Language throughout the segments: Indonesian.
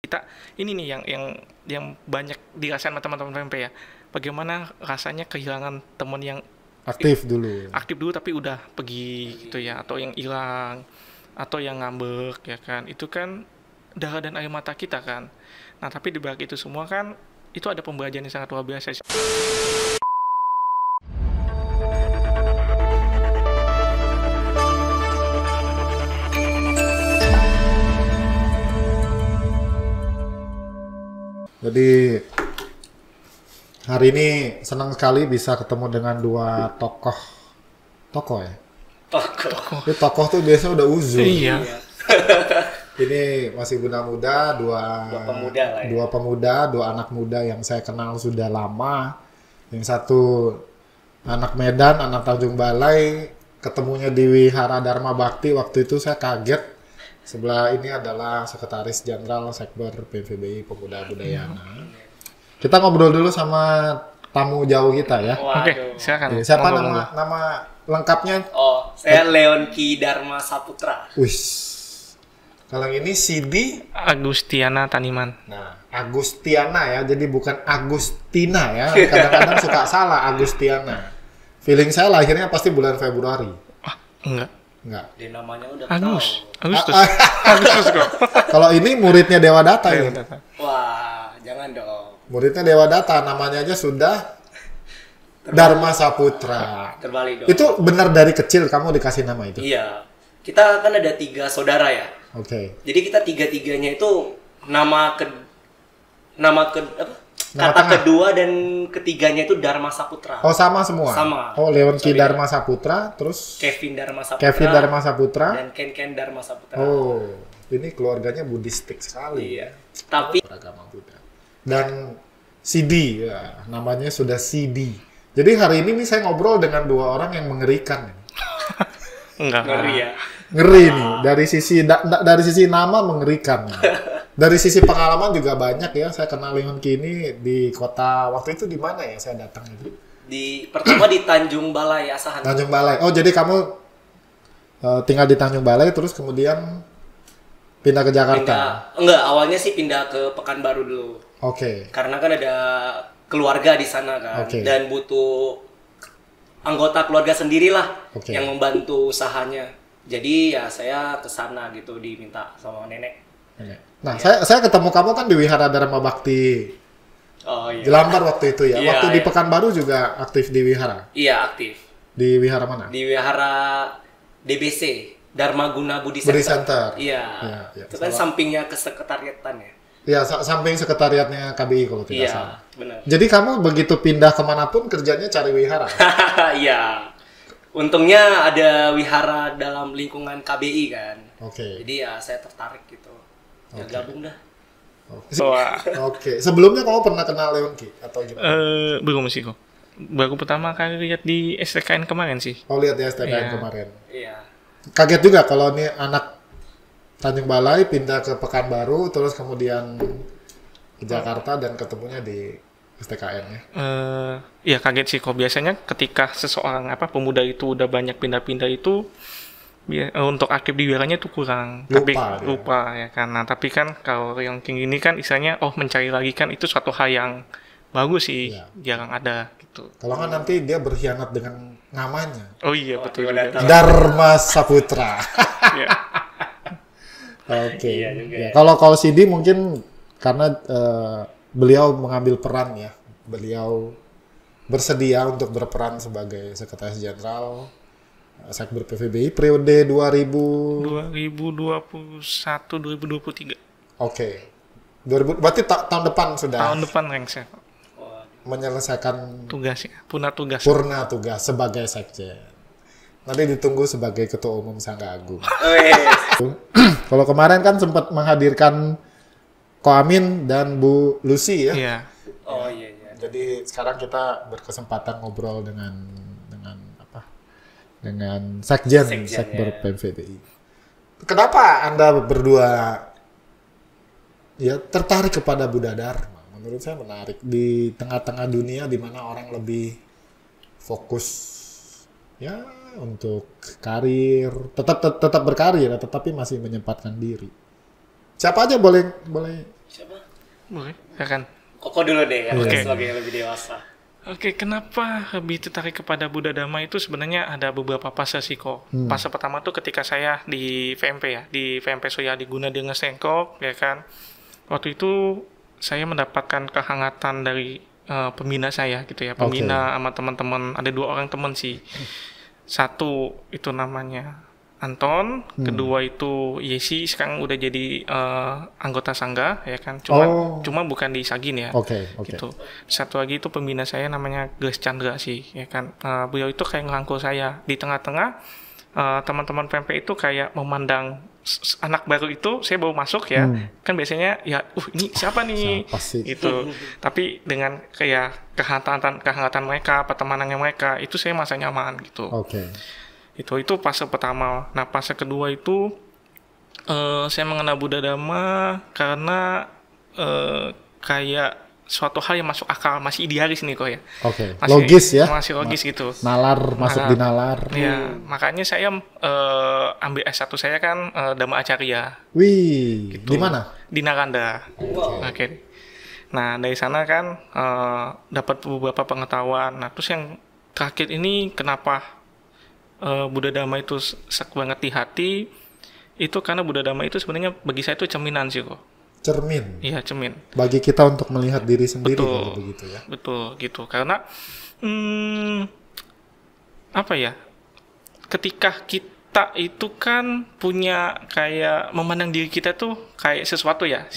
kita ini nih yang banyak dirasain sama teman-teman PMP ya. Bagaimana rasanya kehilangan teman yang Aktif dulu. aktif dulu tapi udah pergi gitu ya, atau yang hilang, atau yang ngambek ya kan. Itu kan darah dan air mata kita kan. Nah, tapi di balik itu semua kan itu ada pembelajaran yang sangat luar biasa. Jadi hari ini senang sekali bisa ketemu dengan dua tokoh ya. Ini tokoh tuh biasa udah uzur. Iya. Ini masih muda-muda, dua pemuda, dua anak muda yang saya kenal sudah lama. Yang satu anak Medan, anak Tanjung Balai, ketemunya di Wihara Dharma Bakti. Waktu itu saya kaget. Sebelah ini adalah Sekretaris Jenderal Sekber PVBI Pemuda Budayana. Kita ngobrol dulu sama tamu jauh kita ya. Oke, silakan. Siapa Ngomong. nama lengkapnya? Oh, saya Leonki Dharma Saputra. Wis. Kalau ini Sidi Agustiana Taniman. Nah, Agustiana ya, jadi bukan Agustina ya. Kadang-kadang suka salah Agustiana. Feeling saya lahirnya pasti bulan Februari. Enggak. Dia namanya udah Agustus kok. Kalau ini muridnya Dewa Data ya. Wah, jangan dong. Muridnya Dewa Data, namanya aja sudah Dharma Saputra. Terbalik dong. Itu benar dari kecil kamu dikasih nama itu? Iya. Kita kan ada 3 saudara ya. Oke. Jadi kita 3-3-nya itu nama kata tengah. kedua dan ketiganya itu Dharma Saputra. Oh, sama semua? Sama. Oh, Leonki Dharma Saputra, terus Kevin Dharma Saputra. Kevin Dharma Saputra. Dan Ken Dharma Saputra. Oh, ini keluarganya Buddhistik sekali. Iya. Tapi Beragama Buddha. Dan Sidi, ya, namanya sudah Sidi. Jadi hari ini nih saya ngobrol dengan dua orang yang mengerikan. Enggak. ngeri ya. Ngeri nih, dari sisi nama mengerikan. Dari sisi pengalaman juga banyak ya. Saya kenal Leonki ini di kota, waktu itu di mana ya saya datang itu? Pertama di Tanjung Balai Asahan. Tanjung Balai. Oh, jadi kamu tinggal di Tanjung Balai terus kemudian pindah ke Jakarta? Enggak, awalnya sih pindah ke Pekanbaru dulu. Oke. Karena kan ada keluarga di sana kan. Oke. Dan butuh anggota keluarga sendirilah Oke. yang membantu usahanya. Jadi ya saya ke sana gitu diminta sama nenek. Nah, saya ketemu kamu kan di Wihara Dharma Bakti Oh iya. Jelambar waktu itu ya. Iya, Waktu di iya. Pekanbaru juga aktif di Wihara. Iya, aktif. Di Wihara mana? Di Wihara DBC, Dharma Guna Budi Budi Center. Center. Iya. Iya, Itu kan sampingnya ke sekretariatan ya. Ya, samping sekretariatnya KBI kalau tidak Iya, salah. benar. Jadi kamu begitu pindah kemanapun kerjanya cari wihara? Iya. Untungnya ada wihara dalam lingkungan KBI kan. Oke. Jadi ya saya tertarik gitu. Ya Oke. gabung dah. Wah. Oke. Sebelumnya kamu pernah kenal Leonki atau gimana? Belum sih kok. Baru pertama kali lihat di STKN kemarin sih. Oh, lihat ya STKN Iya. kemarin. Iya. Kaget juga kalau ini anak Tanjung Balai pindah ke Pekanbaru terus kemudian ke Jakarta dan ketemunya di STKN ya. Ya kaget sih kok. Biasanya ketika seseorang pemuda itu udah banyak pindah-pindah itu untuk aktif di wilayahnya itu kurang. Lupa dia. Lupa ya kan. Nah, tapi kan kalau yang king ini kan istilahnya mencari lagi kan itu suatu hal yang bagus sih. Iya. Jarang ada gitu. Kalau nggak nanti dia berkhianat dengan namanya. Oh iya betul Dewa juga. Data. Dharma Saputra. Iya. Oke. Iya juga Ya, ya. kalau Sidi mungkin karena beliau mengambil peran ya. Beliau bersedia untuk berperan sebagai Sekretaris Jenderal Sekber PVBI periode 2021-2023. Oke. 2000 berarti tahun depan sudah Tahun depan Rengse menyelesaikan tugas ya, purna tugas. purna tugas sebagai sekjen. Nanti ditunggu sebagai ketua umum Sangga Agung. Kalau kemarin kan sempat menghadirkan Ko Amin dan Bu Lucy ya. Iya. Oh iya iya. Jadi sekarang kita berkesempatan ngobrol dengan Sekjen Sekjen, Sekber ya. PVBI. Kenapa Anda berdua ya tertarik kepada Buddha Dharma? Menurut saya menarik di tengah-tengah dunia di mana orang lebih fokus ya untuk karir, tetap berkarir tetapi masih menyempatkan diri. Siapa aja boleh Siapa? Boleh, ya kan? Koko dulu deh ya, Oke. sebagai yang lebih dewasa. Oke, kenapa lebih tertarik kepada Buddha Dhamma itu sebenarnya ada beberapa fase sih kok. Fase pertama tuh ketika saya di VMP ya, di VMP Surya Diguna dengan Sengkok, ya kan. Waktu itu saya mendapatkan kehangatan dari pembina saya gitu ya, pembina sama teman-teman. Ada 2 orang teman sih. Satu itu namanya Anton, kedua itu Yesi, sekarang udah jadi anggota sangga ya kan, cuma bukan di Sagin ya. Gitu. Satu lagi itu pembina saya namanya Grace Chandra sih ya kan. Beliau itu kayak ngerangkul saya di tengah-tengah. Teman-teman PMP itu kayak memandang anak baru itu, saya baru masuk ya, kan biasanya ya, ini siapa nih, itu. Tapi dengan kayak kehangatan mereka, pertemanannya mereka, itu saya merasa nyaman gitu. Itu fase pertama. Nah, fase kedua itu saya mengenal Buddha Dhamma karena kayak suatu hal yang masuk akal, masih idealis nih kok ya. Logis ya. Masih logis gitu. Masuk di nalar. Ya, makanya saya ambil S1 saya kan Dhamma Acarya. Wih, gitu. di mana? Di Naranda. Oke. Nah, dari sana kan dapat beberapa pengetahuan. Nah, terus yang terakhir ini kenapa Buddha Dhamma itu sak banget di hati, itu karena Buddha Dhamma itu sebenarnya bagi saya itu cerminan sih kok. Cermin. Iya, cermin. Bagi kita untuk melihat diri sendiri kalau begitu ya. Betul, gitu. Karena apa ya? Ketika kita itu kan punya kayak memandang diri kita tuh kayak sesuatu ya.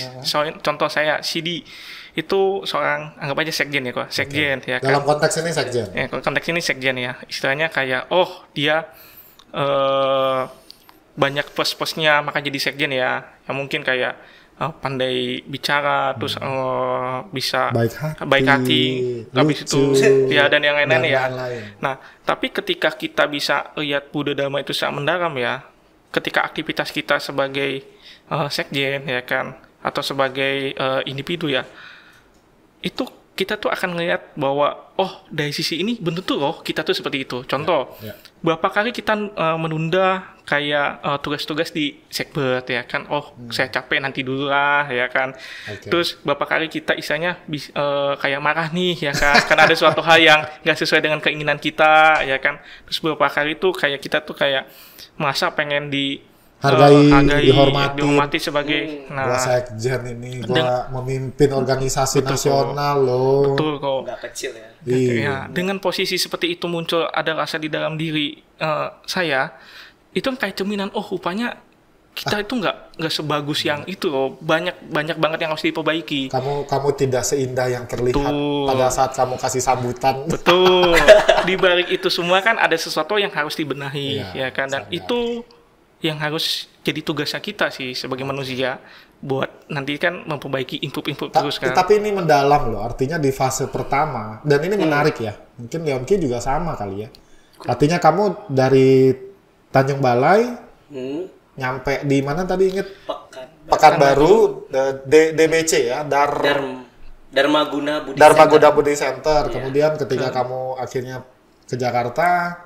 Contoh saya Sidi itu seorang, anggap aja sekjen ya kok, sekjen ya kan. Dalam konteks ini sekjen. Ya, konteks ini sekjen ya. Istilahnya kayak dia banyak plus-plusnya maka jadi sekjen ya. Yang mungkin kayak pandai bicara, terus bisa baik hati, habis itu ya dan yang lain-lain ya. Nah, tapi ketika kita bisa lihat Buddha Dhamma itu sangat mendalam ya, ketika aktivitas kita sebagai sekjen ya kan, atau sebagai individu ya, itu kita tuh akan melihat bahwa dari sisi ini bentuk tuh kita tuh seperti itu. Contoh, berapa kali kita menunda kayak tugas-tugas di Sekbert ya kan, saya capek nanti dulu lah ya kan. Terus berapa kali kita istilahnya kayak marah nih ya kan, karena ada suatu hal yang nggak sesuai dengan keinginan kita ya kan. Terus berapa kali tuh kayak kita tuh kayak merasa pengen hargai, dihormati sebagai gua sekjen ini, gua memimpin organisasi nasional loh. Betul kok. Nggak kecil ya. Ya, dengan posisi seperti itu muncul ada rasa di dalam diri saya, itu kayak cerminan, rupanya kita itu nggak sebagus yang itu loh. Banyak banget yang harus diperbaiki. Kamu tidak seindah yang terlihat pada saat kamu kasih sambutan. Betul. Di balik itu semua kan ada sesuatu yang harus dibenahi ya kan, dan itu yang harus jadi tugasnya kita sih sebagai manusia buat nanti kan memperbaiki improve terus kan. Tapi ini mendalam loh, artinya di fase pertama, dan ini menarik ya, mungkin Leonki juga sama kali ya. Artinya kamu dari Tanjung Balai nyampe di mana tadi inget? Pekanbaru, DBC ya, Dharmaguna Buddhi Center. Kemudian ketika kamu akhirnya ke Jakarta,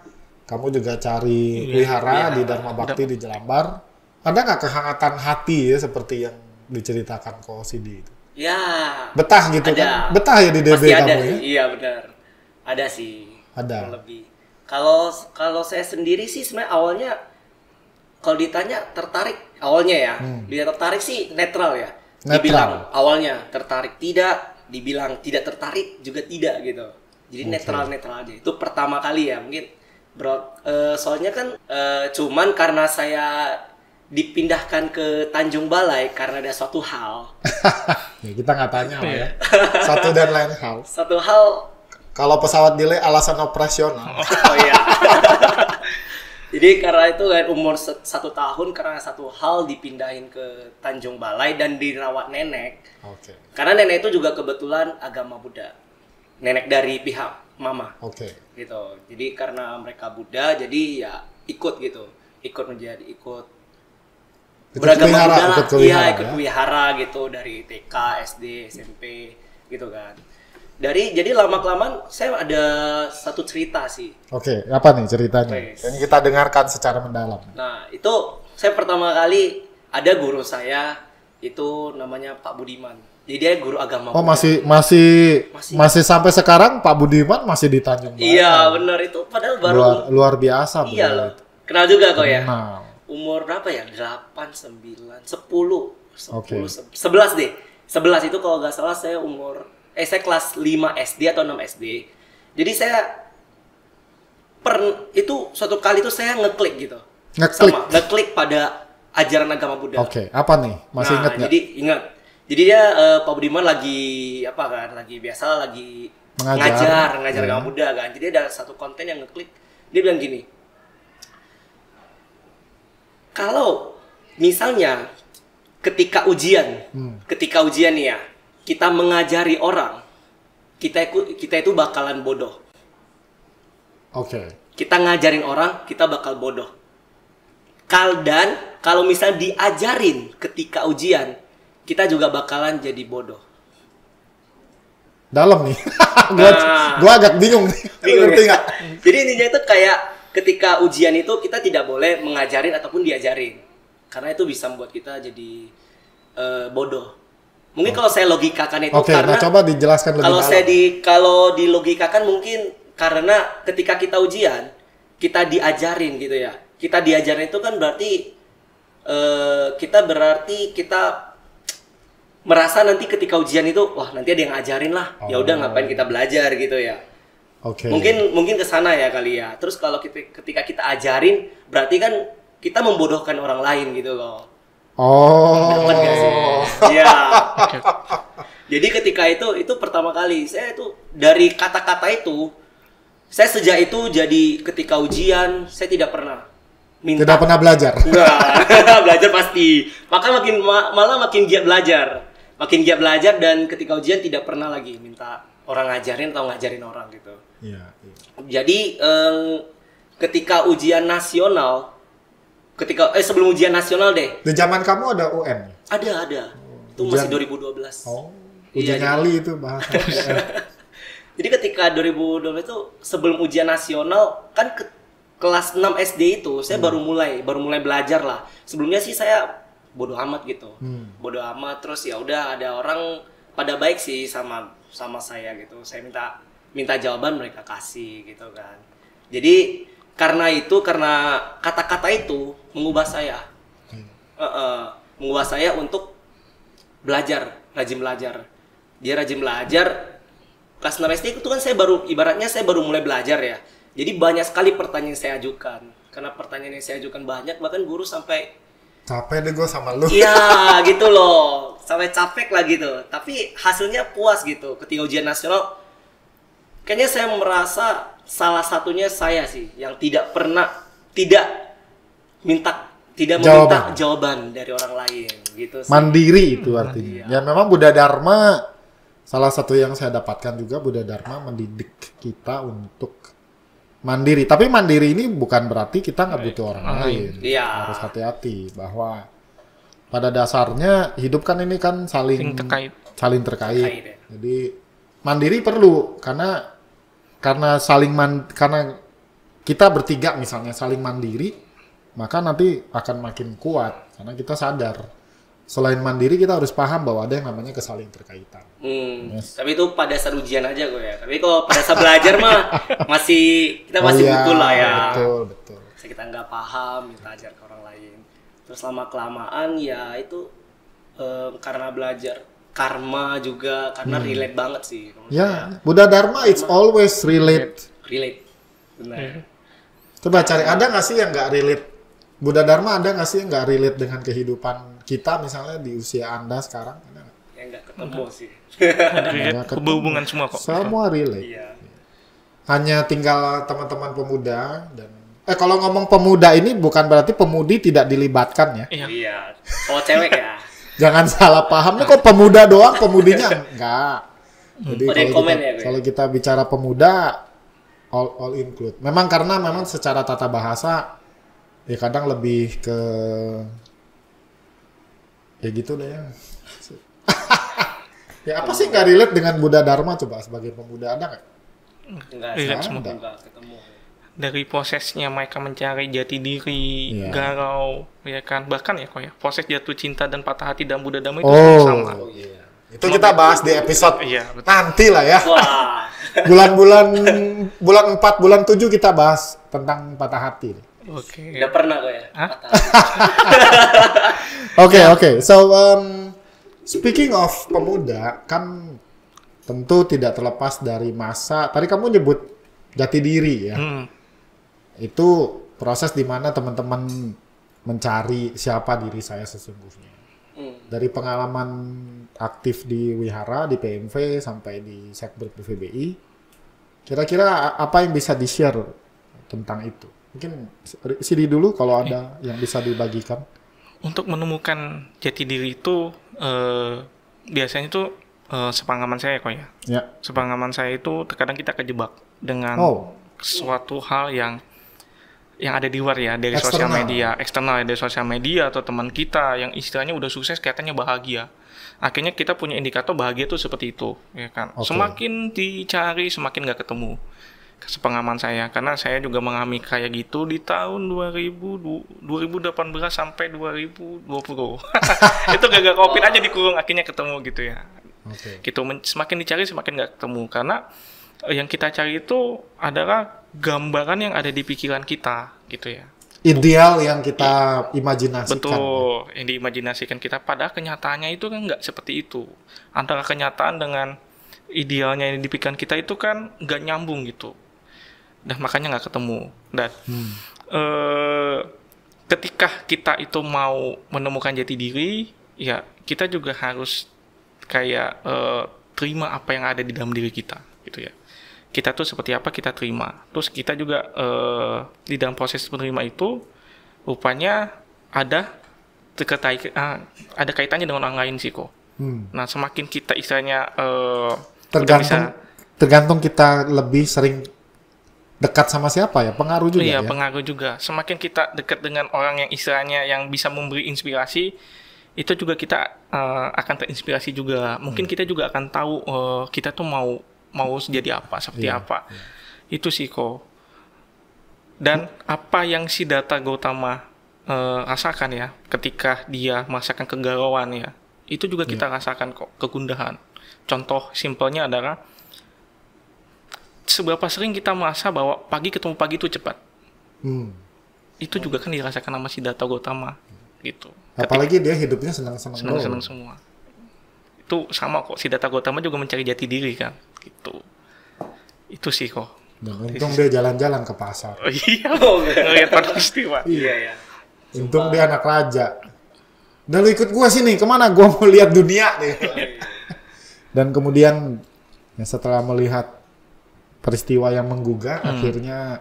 kamu juga cari wihara di Dharma Bakti di Jelambar. Ada nggak kehangatan hati ya seperti yang diceritakan Ko Sidi itu? Ya. Betah gitu ada. Kan? Betah ya di DB Pasti kamu ada, ya? Iya benar. Ada sih. Ada. Lebih. Kalau saya sendiri sih sebenarnya awalnya kalau ditanya tertarik awalnya ya. Dia tertarik sih netral ya. Dibilang awalnya tertarik tidak, dibilang tidak tertarik juga tidak gitu. Jadi netral aja. Itu pertama kali ya mungkin. Bro, soalnya kan cuman karena saya dipindahkan ke Tanjung Balai karena ada suatu hal. Ya, kita nggak tanya lah ya. Satu dan lain hal. Satu hal. Kalau pesawat delay alasan operasional. Oh iya. Jadi karena itu kan umur 1 tahun karena satu hal dipindahin ke Tanjung Balai dan dirawat nenek. Karena nenek itu juga kebetulan agama Buddha. Nenek dari pihak mama. Gitu. Jadi karena mereka Buddha jadi ya ikut beragama Buddha lah. Ikut wihara gitu dari TK, SD, SMP gitu kan. Jadi lama-kelamaan saya ada satu cerita sih. Apa nih ceritanya? Yang kita dengarkan secara mendalam. Nah, itu saya pertama kali ada guru saya Itu namanya Pak Budiman. Jadi dia guru agama. Oh, masih sampai sekarang Pak Budiman masih di Tanjung Balai. Iya, benar itu padahal baru luar biasa. Iya loh. Kenal juga kok ya? Kenal. Umur berapa ya? 8, 9, 10, 11 deh. 11 itu kalau nggak salah saya saya kelas 5 SD atau 6 SD. Jadi saya itu suatu kali itu saya ngeklik gitu. Ngeklik pada ajaran agama Buddha. Oke, apa nih? Masih ingat nggak? Jadi ingat. Jadi dia Pak Budiman lagi ngajar agama Buddha kan. Jadi ada satu konten yang ngeklik. Dia bilang gini. Kalau misalnya ketika ujian nih ya, kita mengajari orang, kita itu bakalan bodoh. Oke. Kita ngajarin orang, kita bakal bodoh. Dan kalau misalnya diajarin ketika ujian, kita juga bakalan jadi bodoh. Dalam nih. Gua agak bingung nih. Ngerti nggak? Jadi intinya itu kayak ketika ujian itu kita tidak boleh mengajarin ataupun diajarin. Karena itu bisa membuat kita jadi bodoh. Mungkin kalau saya logikakan itu karena coba dijelaskan lebih dalam. Kalau dilogikakan mungkin karena ketika kita ujian, kita diajarin gitu ya. Kita diajarin itu kan berarti kita merasa nanti ketika ujian itu wah nanti ada yang ngajarin lah. Ya udah ngapain kita belajar gitu ya. Oke. Mungkin ke sana ya kali ya. Terus kalau ketika kita ajarin berarti kan kita membodohkan orang lain gitu loh. Dapat gak sih? Iya. Jadi ketika itu pertama kali saya itu dari kata-kata itu saya sejak itu jadi ketika ujian saya tidak pernah minta. Tidak pernah belajar. Enggak, belajar pasti. Maka malah makin giat belajar. Makin giat belajar dan ketika ujian tidak pernah lagi minta orang ngajarin atau ngajarin orang gitu. Iya. Jadi ketika ujian nasional, sebelum ujian nasional deh. Di zaman kamu ada UN? Ada. Itu masih 2012. Uji nyali itu bahasa. Jadi ketika 2012 itu sebelum ujian nasional kan kelas 6 SD itu saya baru mulai belajar lah. Sebelumnya sih saya bodoh amat gitu. Bodoh amat terus ya udah ada orang pada baik sih sama saya gitu. Saya minta jawaban mereka kasih gitu kan. Jadi karena kata-kata itu mengubah saya. Mengubah saya untuk rajin belajar. Dia rajin belajar. Kelas 6 SD itu kan saya baru mulai belajar ya. Jadi banyak sekali pertanyaan yang saya ajukan. Karena pertanyaan yang saya ajukan banyak, bahkan guru sampai capek deh gue sama lu. Iya gitu loh. Sampai capek lah gitu. Tapi hasilnya puas gitu. Ketika ujian nasional, kayaknya saya merasa salah satunya saya sih yang tidak meminta jawaban dari orang lain gitu sih. Mandiri itu artinya. Ya memang Buddha Dharma salah satu yang saya dapatkan juga, Buddha Dharma mendidik kita untuk mandiri. Tapi mandiri ini bukan berarti kita nggak butuh orang lain. Iya. Harus hati-hati bahwa pada dasarnya hidup kan ini kan saling terkait. Ya. Jadi mandiri perlu karena karena kita bertiga misalnya saling mandiri, maka nanti akan makin kuat karena kita sadar selain mandiri kita harus paham bahwa ada yang namanya kesaling terkaitan. Yes. Tapi itu pada saat ujian aja gue ya. Tapi kalau pada saat belajar mah kita masih butuh lah ya. Betul. Kita nggak paham, minta ajar ke orang lain. Terus lama kelamaan ya itu karena belajar karma juga karena relate banget sih. Ya, Buddha Dharma it's always relate. Benar. Coba cari ada nggak sih yang nggak relate? Buddha Dharma ada nggak sih yang nggak relate dengan kehidupan kita misalnya di usia Anda sekarang? Yang nggak ketemu sih. Berhubungan semua kok. Semua relate. Iya. Hanya tinggal teman-teman pemuda dan kalau ngomong pemuda ini bukan berarti pemudi tidak dilibatkan ya. Iya. Kalau cewek ya. Jangan salah paham nih kok pemuda doang, pemudinya enggak. Jadi kalau kita bicara pemuda all include. Memang karena secara tata bahasa ya kadang lebih ke ya gitu deh ya. Ya apa sih nggak relate dengan Buddha Dharma coba sebagai pemuda ada nggak? Enggak ketemu. dari prosesnya mereka mencari jati diri, galau, ya kan, bahkan ya kok ya proses jatuh cinta dan patah hati dan Buddha Dhamma itu sama. Itu kita bahas di episode nanti lah ya. bulan 4, bulan 7 kita bahas tentang patah hati. Oke. Udah pernah kok ya. Oke. So speaking of pemuda, kan tentu tidak terlepas dari masa. Tadi kamu nyebut jati diri ya. Itu proses di mana teman-teman mencari siapa diri saya sesungguhnya. Dari pengalaman aktif di Wihara, di PMV, sampai di Sekber PVBI, kira-kira apa yang bisa di-share tentang itu? Mungkin Sidi dulu kalau ada yang bisa dibagikan. Untuk menemukan jati diri itu, biasanya itu sepengalaman saya kok ya. Sepengalaman saya itu terkadang kita kejebak dengan suatu hal yang ada di luar ya, dari sosial media, eksternal ya, dari sosial media atau teman kita yang istilahnya udah sukses kelihatannya bahagia. Akhirnya kita punya indikator bahagia itu seperti itu, ya kan. Semakin dicari semakin nggak ketemu. Sepengalaman saya, karena saya juga mengalami kayak gitu di tahun 2018 sampai 2020. Itu gagal COVID aja dikurung, akhirnya ketemu gitu ya. Gitu, semakin dicari semakin nggak ketemu, karena yang kita cari itu adalah gambaran yang ada di pikiran kita, gitu ya. Ideal yang kita imajinasikan. Betul, yang diimajinasikan kita. Padahal kenyataannya itu kan nggak seperti itu. Antara kenyataan dengan idealnya yang di pikiran kita itu kan nggak nyambung gitu. Dan makanya nggak ketemu. Dan ketika kita itu mau menemukan jati diri, ya kita juga harus kayak terima apa yang ada di dalam diri kita, gitu ya. Kita tuh seperti apa kita terima. Terus kita juga di dalam proses menerima itu rupanya ada kaitannya dengan orang lain sih kok. Nah semakin kita istilahnya tergantung kita lebih sering dekat sama siapa ya, pengaruh juga. Iya, pengaruh juga. Semakin kita dekat dengan orang yang istilahnya yang bisa memberi inspirasi, itu juga kita akan terinspirasi juga. Mungkin kita juga akan tahu kita tuh mau jadi apa, seperti apa. Itu sih kok. Dan apa yang Siddhartha Gautama rasakan ya, ketika dia merasakan kegalauan ya, itu juga kita rasakan kok, kegundahan. Contoh simpelnya adalah seberapa sering kita merasa bahwa pagi ketemu pagi itu cepat. Itu juga kan dirasakan sama Siddhartha Gautama gitu. Apalagi dia hidupnya senang-senang semua. Itu sama kok, Siddhartha Gautama juga mencari jati diri kan gitu. Itu sih kok. Dan untung dia jalan-jalan ke pasar. Oh iya, ngeliat peristiwa. Iya. Untung dia anak raja. Udah lu ikut gua sini, kemana? Gua mau lihat dunia nih. Dan kemudian ya, setelah melihat peristiwa yang menggugah, akhirnya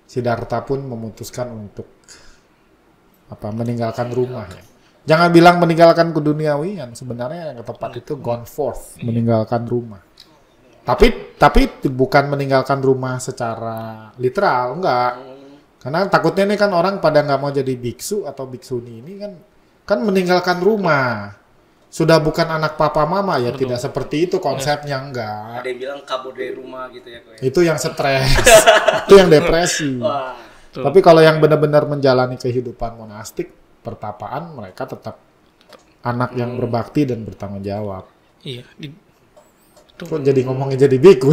Siddhartha pun memutuskan untuk meninggalkan rumah ya. Jangan bilang meninggalkan keduniawian, sebenarnya yang tepat itu gone forth, meninggalkan rumah. Tapi bukan meninggalkan rumah secara literal, enggak. Karena takutnya nih kan orang pada nggak mau jadi biksu atau biksuni ini kan meninggalkan rumah. Sudah bukan anak papa mama ya. Betul. Tidak seperti itu konsepnya, enggak. Ada yang bilang kabur dari rumah gitu ya. Itu yang stres, itu yang depresi. Tapi kalau yang benar-benar menjalani kehidupan monastik, pertapaan, mereka tetap anak yang berbakti dan bertanggung jawab. Iya. Kok jadi ngomongnya jadi biku.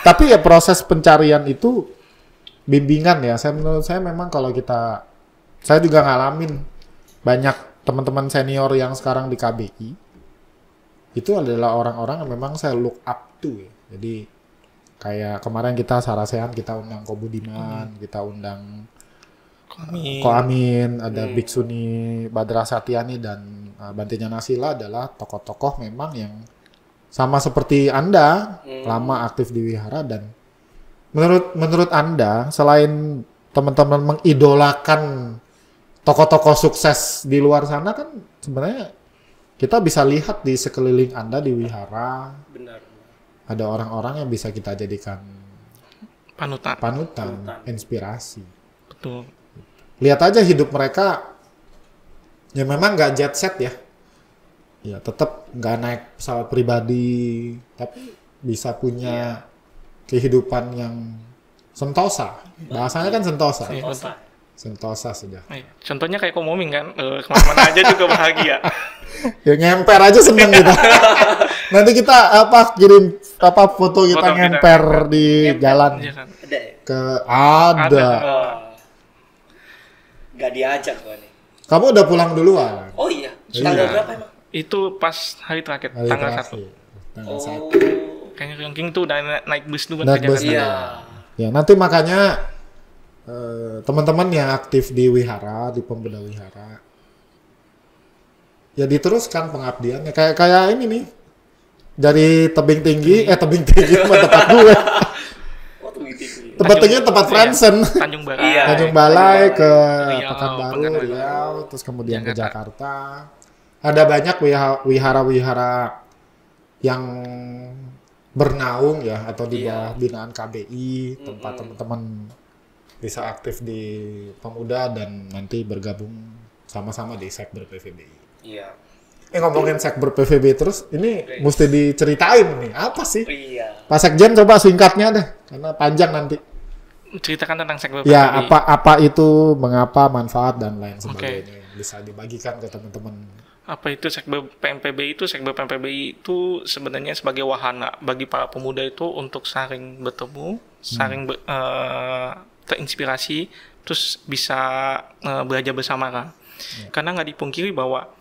Tapi ya proses pencarian itu bimbingan ya. Menurut saya memang kalau saya juga ngalamin banyak teman-teman senior yang sekarang di KBI. Itu adalah orang-orang yang memang saya look up to ya. Jadi kayak kemarin kita Sarasehan, kita undang Kobudiman, kita undang Ko Amin, ada Biksuni Badra Satyani dan Bante Nyanasila adalah tokoh-tokoh memang yang sama seperti Anda, lama aktif di wihara. Dan menurut Anda, selain teman-teman mengidolakan tokoh-tokoh sukses di luar sana, kan sebenarnya kita bisa lihat di sekeliling Anda di wihara. Benar. Ada orang-orang yang bisa kita jadikan panutan, inspirasi. Betul. Lihat aja hidup mereka, ya memang nggak jet set ya. Ya tetap nggak naik pesawat pribadi, tapi bisa punya kehidupan yang Sentosa. Bahasanya kan Sentosa. Iya, betul. Sentosa sudah. Iya. Contohnya kayak Komoming kan, kemana-mana aja juga bahagia. Ya ngemper aja seneng kita. Nanti kita kirim foto kita Foto ngemper di jalan. Iya kan? Ada ya? Ada. Gak diajak gua nih. Kamu udah pulang duluan. Oh iya. Iya. Tanggal berapa emang? Itu pas hari terakhir, Hari tanggal terakhir. 1. Tanggal Oh. 1. Kayaknya King tuh udah naik bus dulu Naik ke bus. Jakarta. Iya. Ya nanti makanya teman-teman yang aktif di wihara, di pemuda wihara, ya diteruskan pengabdiannya kayak ini nih dari tebing tinggi tempat gue Oh tuh gitu. tempat tinggi tempat Friendsen Tanjung Balai. Iya. Tanjung Balai ke Riau, Pekanbaru, Pekanbaru. Riau, terus kemudian ke Jakarta. Jakarta. Ada banyak wihara-wihara yang bernaung ya atau di bawah binaan KBI, tempat teman-teman bisa aktif di pemuda dan nanti bergabung sama-sama di Sekber PVBI. Iya. Ngomongin Sekber PVBI terus, ini mesti diceritain nih, apa sih? Iya. Pak Sekjen coba singkatnya deh, karena panjang nanti. Ceritakan tentang Sekber Ya, PVBI. apa itu, mengapa, manfaat dan lain sebagainya. Bisa dibagikan ke teman-teman. Apa itu Sekber PMPBI itu? Sekber PMPBI itu sebenarnya sebagai wahana bagi para pemuda itu untuk saling bertemu, saling terinspirasi, terus bisa belajar bersama kan. Karena nggak dipungkiri bahwa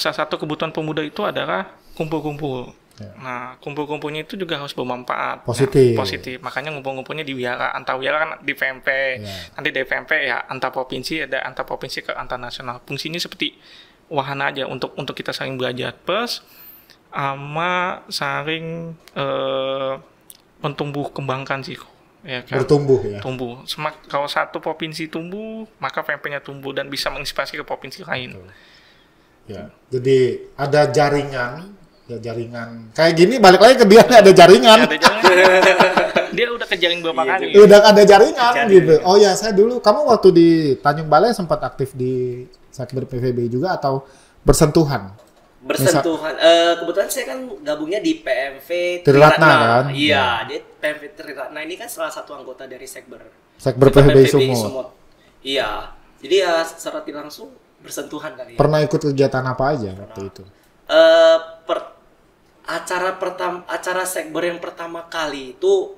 salah satu kebutuhan pemuda itu adalah kumpul-kumpul. Nah, kumpul-kumpulnya itu juga harus bermanfaat. Positif. Nah, positif. Makanya ngumpul-ngumpulnya di wihara. Antar wihara kan di PMP. Nanti dari PMP ya antar provinsi, ada antar provinsi ke antar nasional. Fungsinya seperti wahana aja untuk kita saling belajar. Plus sama saling mentumbuh kembangkan sih. Ya kan? Bertumbuh ya. Tumbuh. Kalau satu provinsi tumbuh, maka PMP-nya tumbuh dan bisa menginspirasi ke provinsi lain. Ya. Jadi ada jaringan, kayak gini balik lagi ke dia nih, ada jaringan. Ada jaringan. Dia udah kejaring berapa kali. Udah ada jaringan gitu. Oh ya, saya dulu, kamu waktu di Tanjung Balai sempat aktif di Sekber PVBI juga atau bersentuhan? Bersentuhan. Kebetulan saya kan gabungnya di PMV Triratna kan? Iya, dia PMV Triratna ini kan salah satu anggota dari Sekber PVBI Sumut. Iya. Jadi ya secara tidak langsung bersentuhan kali ya. Pernah ikut kegiatan apa aja waktu itu? Acara Sekber yang pertama kali itu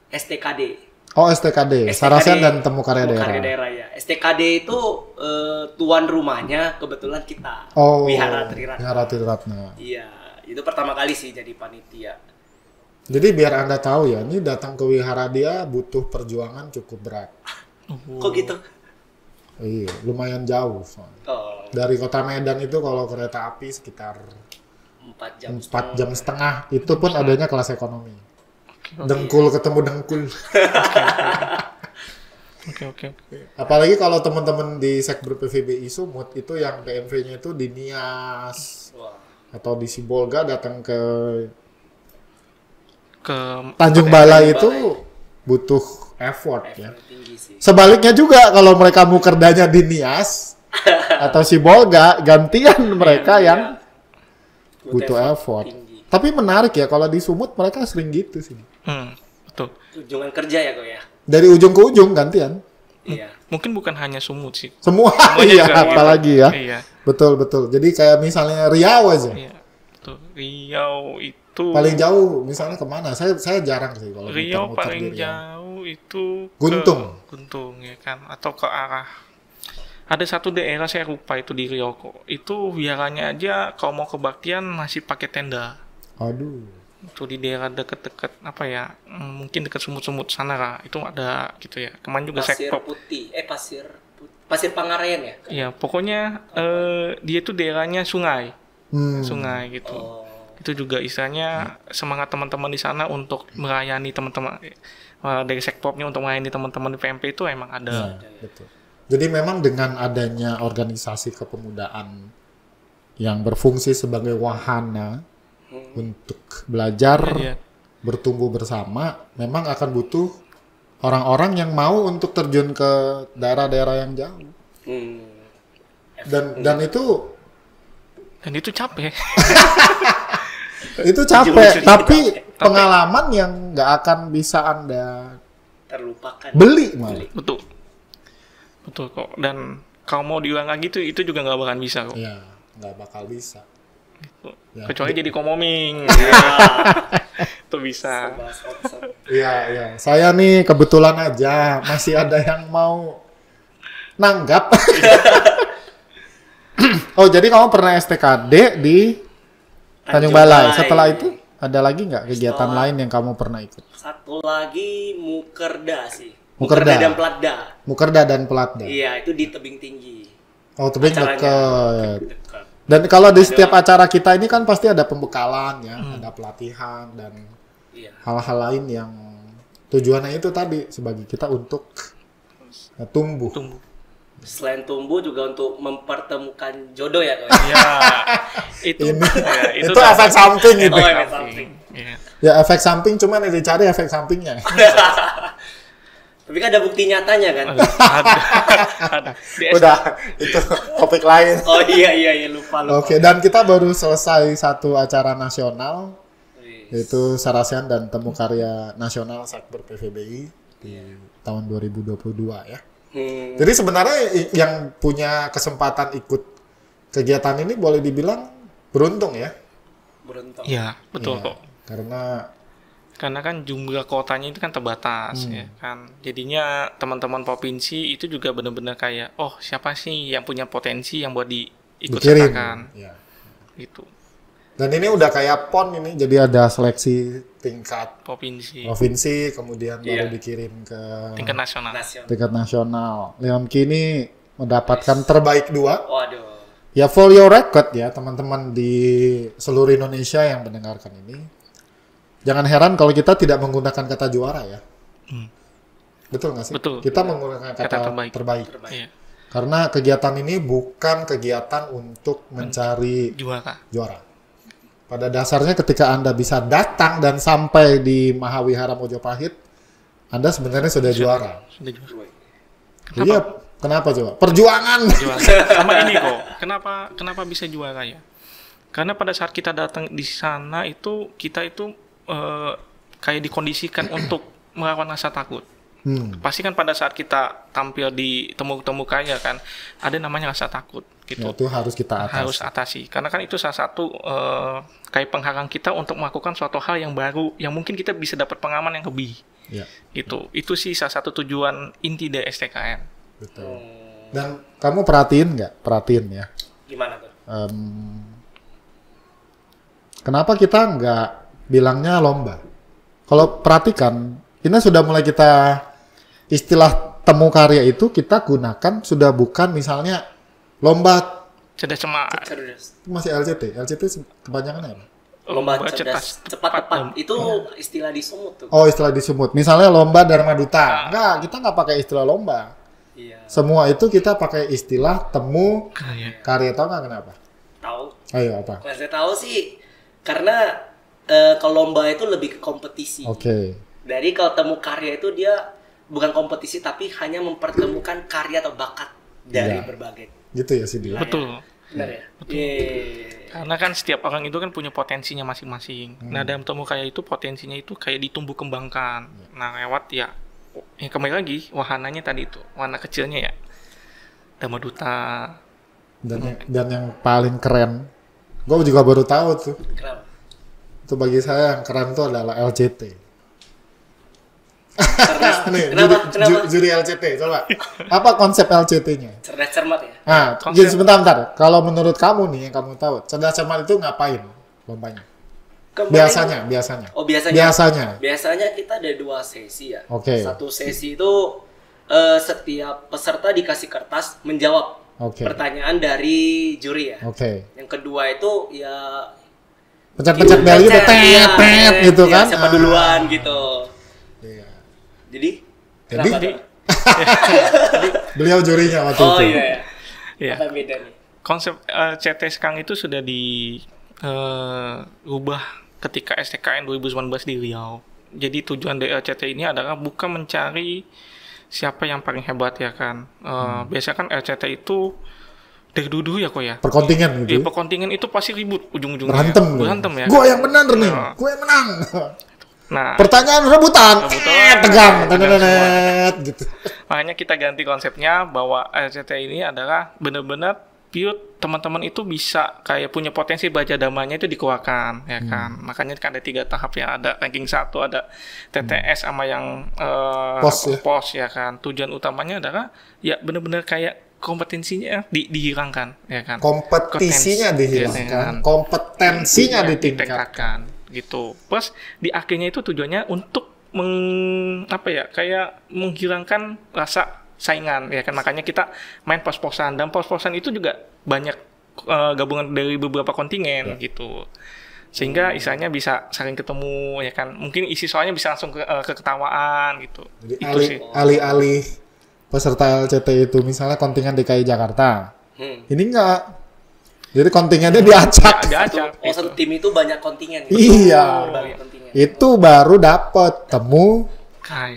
STKD. Oh, STKD, Sarasen dan Temu Karya Daerah ya. STKD itu tuan rumahnya kebetulan kita. Oh, Wihara Triratna. Wihara Triratna. Iya, itu pertama kali sih jadi panitia. Jadi biar Anda tahu ya, ini datang ke wihara dia butuh perjuangan cukup berat. Kok gitu? Iya, lumayan jauh soalnya. Oh, Dari Kota Medan itu kalau kereta api sekitar 4 jam. 4 jam setengah. Itu pun adanya kelas ekonomi. Dengkul ketemu dengkul. Oke. Apalagi kalau teman-teman di Sekber PVBI Sumut itu yang PMV-nya itu di Nias atau di Sibolga datang ke Tanjung Balai itu butuh effort ya. Tinggi sih. Sebaliknya juga kalau mereka mukerdanya di Nias atau Sibolga, gantian mereka yang butuh effort. Tinggi. Tapi menarik ya kalau di Sumut mereka sering gitu sih. Betul. Kunjungan kerja ya kok ya. Dari ujung ke ujung gantian. Iya. Mungkin bukan hanya Sumut sih. Semua Semuanya iya, juga gitu. apalagi ya. Iya. Betul. Jadi kayak misalnya Riau aja. Iya. Betul. Riau itu Paling jauh misalnya kemana? Saya jarang sih kalau Riau muter-muter paling di Riau. jauh itu Guntung. Guntung ya kan, atau ke arah ada satu daerah saya lupa itu di Riau kok. Itu wiharanya aja kalau mau kebaktian masih pakai tenda. Aduh. Itu di daerah deket-deket apa ya? Mungkin dekat Sumut-Sumut sana lah. Itu ada gitu ya. Kemarin juga Pasir Sekpop. Putih. Pasir Pangarayan ya? Iya, pokoknya dia tuh daerahnya sungai. Sungai gitu. Oh. Itu juga istilahnya semangat teman-teman di sana untuk melayani teman-teman dari Sekpopnya untuk melayani teman-teman di PMP itu emang ada. Ya, betul. Jadi memang dengan adanya organisasi kepemudaan yang berfungsi sebagai wahana untuk belajar, bertumbuh bersama, memang akan butuh orang-orang yang mau untuk terjun ke daerah-daerah yang jauh. Dan itu capek. Itu capek, tapi pengalaman yang nggak akan bisa Anda terlupakan. Beli malah. Betul kok. Dan kalau mau diulang lagi tuh itu juga nggak bakal bisa kok. Iya, nggak bakal bisa. Ya. Kecuali jadi komoming. Itu bisa. Iya. Saya nih kebetulan aja masih ada yang mau nanggap. Oh, jadi kamu pernah STKD di Tanjung Balai. Setelah itu ada lagi nggak kegiatan lain yang kamu pernah ikut? Satu lagi Mukerda sih. Mukerda dan Pelatda. Mukerda dan Pelatda. Iya, itu di tebing tinggi. Oh, tebing dekat. Dan kalau di setiap acara kita ini kan pasti ada pembekalan ya, ada pelatihan dan hal-hal lain yang tujuannya itu tadi sebagai kita untuk tumbuh. Selain tumbuh juga untuk mempertemukan jodoh ya, Koy. Iya. Itu efek samping itu. Oh, efek samping. Ya efek samping, cuman yang dicari efek sampingnya. Tapi kan ada bukti nyatanya kan? Ada. Udah, itu topik lain. Oh iya lupa. Oke, dan kita baru selesai satu acara nasional, yaitu Sarasian dan Temu Karya Nasional Sakber PVBI di tahun 2022 ya. Jadi sebenarnya yang punya kesempatan ikut kegiatan ini boleh dibilang beruntung ya? Beruntung. Iya, betul kok. Karena kan jumlah kotanya itu kan terbatas ya kan. Jadinya teman-teman provinsi itu juga benar-benar kayak siapa sih yang punya potensi yang buat diikut sertakan. Ya. Gitu. Dan ini udah kayak PON ini, jadi ada seleksi tingkat provinsi kemudian baru dikirim ke tingkat nasional. Tingkat nasional. Leonki ini mendapatkan terbaik 2. Waduh. Ya for your record ya teman-teman di seluruh Indonesia yang mendengarkan ini. Jangan heran kalau kita tidak menggunakan kata juara ya. Betul nggak sih? Betul. Kita menggunakan kata terbaik. Iya. Karena kegiatan ini bukan kegiatan untuk mencari juara. Pada dasarnya ketika Anda bisa datang dan sampai di Mahawihara Mojopahit, Anda sebenarnya sudah juara. Iya, kenapa coba? Perjuangan. Sama ini kok. Kenapa bisa juara ya? Karena pada saat kita datang di sana itu kita itu kayak dikondisikan untuk melawan rasa takut. Pasti kan pada saat kita tampil di temu kaya kan ada namanya rasa takut gitu. Ya, itu harus kita atasi. Karena kan itu salah satu kayak penghalang kita untuk melakukan suatu hal yang baru yang mungkin kita bisa dapat pengalaman yang lebih. Ya. Gitu. Itu sih salah satu tujuan inti dari STKN. Betul. Dan kamu perhatiin ya. Gimana tuh? Kenapa kita nggak bilangnya lomba? Kalau perhatikan, ini sudah mulai kita istilah temu karya itu kita gunakan sudah bukan misalnya lomba cerdas cermat. Masih LCT kebanyakan apa? Lomba cerdas cepat tepat. Itu istilah di Sumut tuh. Oh, istilah di Sumut. Misalnya lomba Dharma Duta. Enggak, kita nggak pakai istilah lomba. Iya. Semua itu kita pakai istilah temu karya. Tahu nggak kenapa? Tahu. Ayo apa? Saya tahu sih karena kalau lomba itu lebih ke kompetisi. Oke. Dari kalau temu karya itu dia bukan kompetisi tapi hanya mempertemukan karya atau bakat dari berbagai. Gitu ya sih dia. Betul. Benar ya? Betul. Karena kan setiap orang itu kan punya potensinya masing-masing. Nah, dalam temu karya itu potensinya itu kayak ditumbuh kembangkan. Nah, lewat kembali lagi wahananya tadi itu, warna kecilnya ya. Dharma Duta. Dan yang paling keren, gue juga baru tahu tuh. Kenapa? Itu bagi saya yang keren itu adalah LCT. Nih, kenapa? Juri LCT, coba. Apa konsep LCT-nya? Cerdas cermat ya? Jadi sebentar. Kalau menurut kamu nih, yang kamu tahu, cerdas cermat itu ngapain lombanya? Biasanya. Oh, biasanya. Biasanya. Biasanya kita ada 2 sesi ya. Oke. Satu sesi itu setiap peserta dikasih kertas menjawab pertanyaan dari juri ya. Oke. Yang kedua itu ya pencet-pencet bel gitu, tet gitu kan. Siapa duluan gitu. Iya. Jadi beliau jurinya waktu itu. Oh iya. Apa beda nih? Konsep CT sekarang itu sudah diubah ketika STKN 2019 di Riau. Jadi tujuan dari LCT ini adalah bukan mencari siapa yang paling hebat ya kan. Biasanya kan LCT itu dari dulu ya kok ya. Perkontingen gitu. Perkontingen itu pasti ribut ujung-ujungnya. Berantem ya. ya. Gua yang benar nih. Gua yang menang. Nah, pertanyaan rebutan, tegang, gitu. Makanya kita ganti konsepnya bahwa RCTI ini adalah benar-benar pure teman-teman itu bisa kayak punya potensi baca damanya itu dikeluarkan, ya kan. Makanya kan ada 3 tahap ya, ada ranking 1, ada TTS sama yang pos ya kan. Tujuan utamanya adalah ya benar-benar kayak kompetensinya dihilangkan, ya kan. Kompetisinya dihilangkan, kompetensinya ditingkatkan. Gitu. Plus di akhirnya itu tujuannya untuk kayak menghilangkan rasa saingan, ya kan. Makanya kita main pos-posan, dan pos-posan itu juga banyak gabungan dari beberapa kontingen gitu. Sehingga istilahnya bisa saling ketemu, ya kan. Mungkin isi soalnya bisa langsung ke ketawaan gitu. Jadi alih-alih peserta LCT itu misalnya kontingen DKI Jakarta. Ini enggak. Jadi kontingennya diacak. Satu tim itu banyak kontingen. Iya. Itu baru dapat temu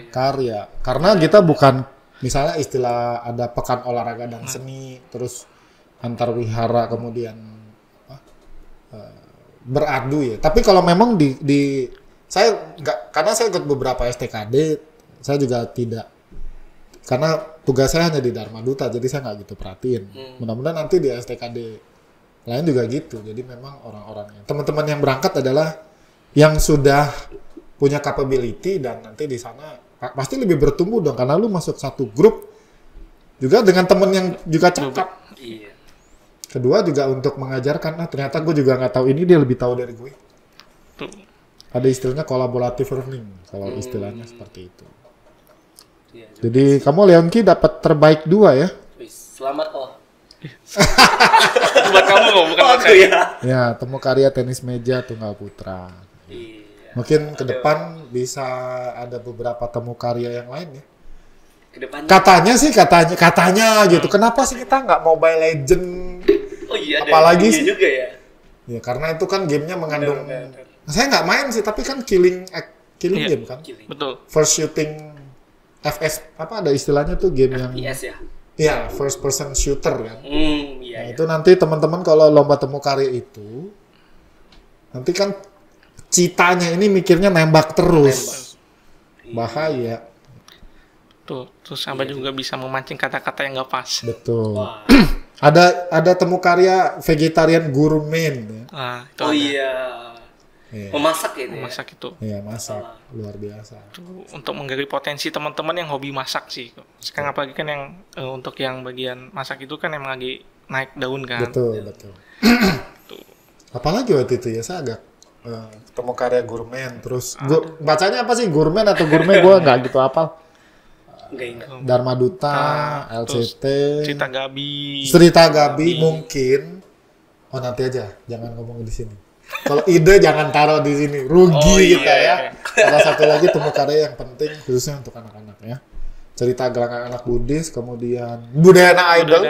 karya. Karena kita bukan misalnya istilah ada pekan olahraga dan seni, terus antar wihara kemudian beradu ya. Tapi kalau memang di saya nggak, karena saya ikut beberapa STKD, saya juga tidak, karena tugas saya hanya di Dharma Duta, jadi saya nggak gitu perhatiin. Mudah-mudahan nanti di STKD lain juga gitu. Jadi memang orang-orangnya, teman-teman yang berangkat adalah yang sudah punya capability, dan nanti di sana pasti lebih bertumbuh dong, karena lu masuk satu grup juga dengan temen yang juga cakep. Iya. Kedua juga untuk mengajarkan, ternyata gue juga nggak tahu ini, dia lebih tahu dari gue. Ada istilahnya collaborative learning, kalau istilahnya seperti itu. Iya, jadi kamu Leonki dapat terbaik 2 ya? Selamat buat kamu kok, bukan buat saya. Ya, temu karya tenis meja tunggal putra. Iya. Mungkin ke depan bisa ada beberapa temu karya yang lain ya. Kedepannya. Katanya gitu. Kenapa sih kita nggak Mobile Legend? Oh iya, apalagi sih juga ya. Ya karena itu kan gamenya mengandung. Saya nggak main sih, tapi kan killing game kan. Betul. First shooting FS ada istilahnya tuh game yang. FPS ya. Iya, first person shooter kan. Iya. Nah, itu nanti teman-teman kalau lomba temu karya itu, nanti kan citanya ini mikirnya nembak terus. Bahaya. Tuh, terus sampai juga bisa memancing kata-kata yang nggak pas. Betul. ada temu karya vegetarian gourmet. Ya. Itu iya. Memasak itu. Memasak itu. Iya, masak. Luar biasa. Itu untuk menggali potensi teman-teman yang hobi masak sih. Sekarang apalagi kan yang untuk yang bagian masak itu kan emang lagi naik daun kan. Betul. Apalagi waktu itu ya, saya agak temu karya gourmet, terus bacanya apa sih, gourmet atau gourmet, gue nggak gitu hafal. Dharma Duta, LCT, Cerita Gabi mungkin. Oh nanti aja, jangan ngomong di sini. Kalau ide jangan taruh di sini, rugi kita ya. Salah satu lagi temu karya yang penting khususnya untuk anak-anak ya. Cerita Gelangan Anak Buddhis, kemudian Budayana Idol.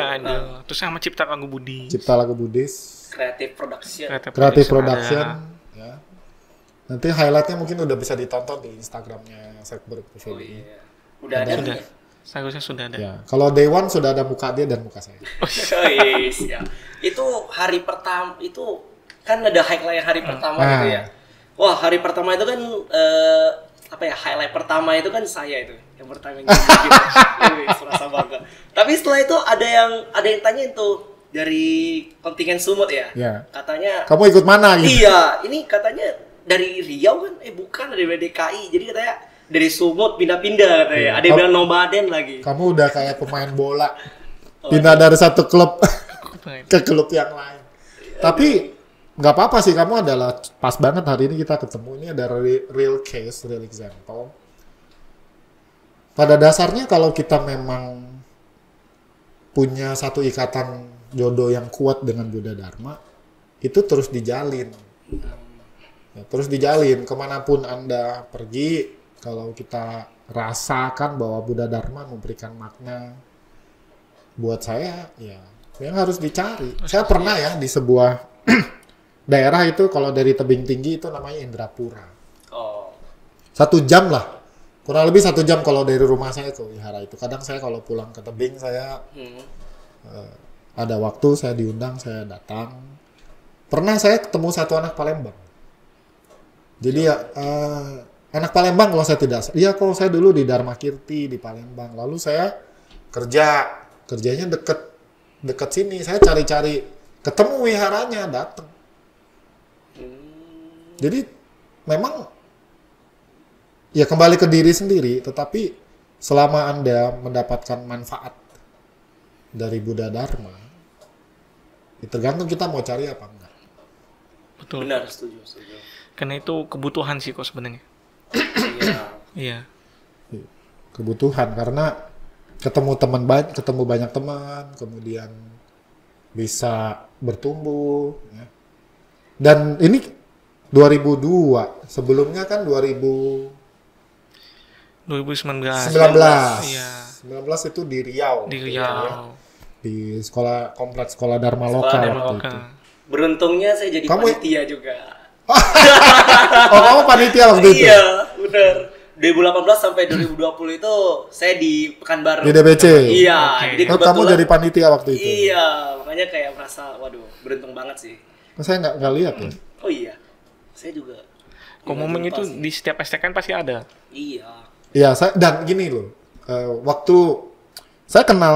Terus sama Cipta Lagu Budi. Cipta Lagu Buddhis. Creative Production. Ya. Nanti highlightnya mungkin udah bisa ditonton di Instagramnya Sekber PVBI. Oh iya. Udah ada. Seharusnya sudah ada. Ya. Kalau Day One sudah ada muka dia dan muka saya. Ya. Itu hari pertama itu kan ada highlight hari pertama gitu ya. Wah, hari pertama itu kan highlight pertama itu kan saya itu yang pertama gitu. Serasa bangga. Tapi setelah itu ada yang tanya itu dari kontingen Sumut ya. Katanya kamu ikut mana gitu? Iya, ini katanya dari Riau kan? Bukan, dari DKI. Jadi katanya dari Sumut pindah-pindah katanya. Ada yang bilang nomaden lagi. Kamu udah kayak pemain bola. Pindah dari satu klub ke klub yang lain. Tapi nggak apa-apa sih, kamu adalah pas banget hari ini kita ketemu. Ini ada real case, real example. Pada dasarnya kalau kita memang punya satu ikatan jodoh yang kuat dengan Buddha Dharma, itu terus dijalin. Ya, terus dijalin kemanapun Anda pergi. Kalau kita rasakan bahwa Buddha Dharma memberikan makna buat saya, ya yang harus dicari. Saya pernah ya di sebuah daerah itu, kalau dari tebing tinggi itu namanya Indrapura. 1 jam lah, kurang lebih 1 jam kalau dari rumah saya ke wihara itu. Kadang saya kalau pulang ke tebing, saya ada waktu, saya diundang, saya datang. Pernah saya ketemu satu anak Palembang. Jadi anak Palembang kalau saya tidak salah. Iya, kalau saya dulu di Dharma Kirti di Palembang. Lalu saya kerjanya deket sini. Saya cari-cari, ketemu wiharanya, datang. Jadi memang ya kembali ke diri sendiri, tetapi selama Anda mendapatkan manfaat dari Buddha Dharma, ya tergantung kita mau cari apa enggak. Betul. Benar, setuju. Karena itu kebutuhan sih kok sebenarnya. Iya. Kebutuhan karena ketemu banyak teman, kemudian bisa bertumbuh. Ya. Dan ini 2002, sebelumnya kan 2019. 19 Iya. 19 itu di Riau. Di Riau. Di kompleks sekolah Dharma Loka waktu itu. Beruntungnya saya jadi panitia juga. Oh, kamu panitia waktu itu? Iya, benar. 2018 sampai 2020 itu saya di Pekanbaru. Di DBC? Iya. Okay. Jadi kamu jadi panitia waktu itu? Iya, makanya kayak merasa, waduh, beruntung banget sih. Saya nggak lihat ya. Oh iya, saya juga. Momen itu di setiap STK pasti ada. Iya. Iya, dan gini loh, waktu saya kenal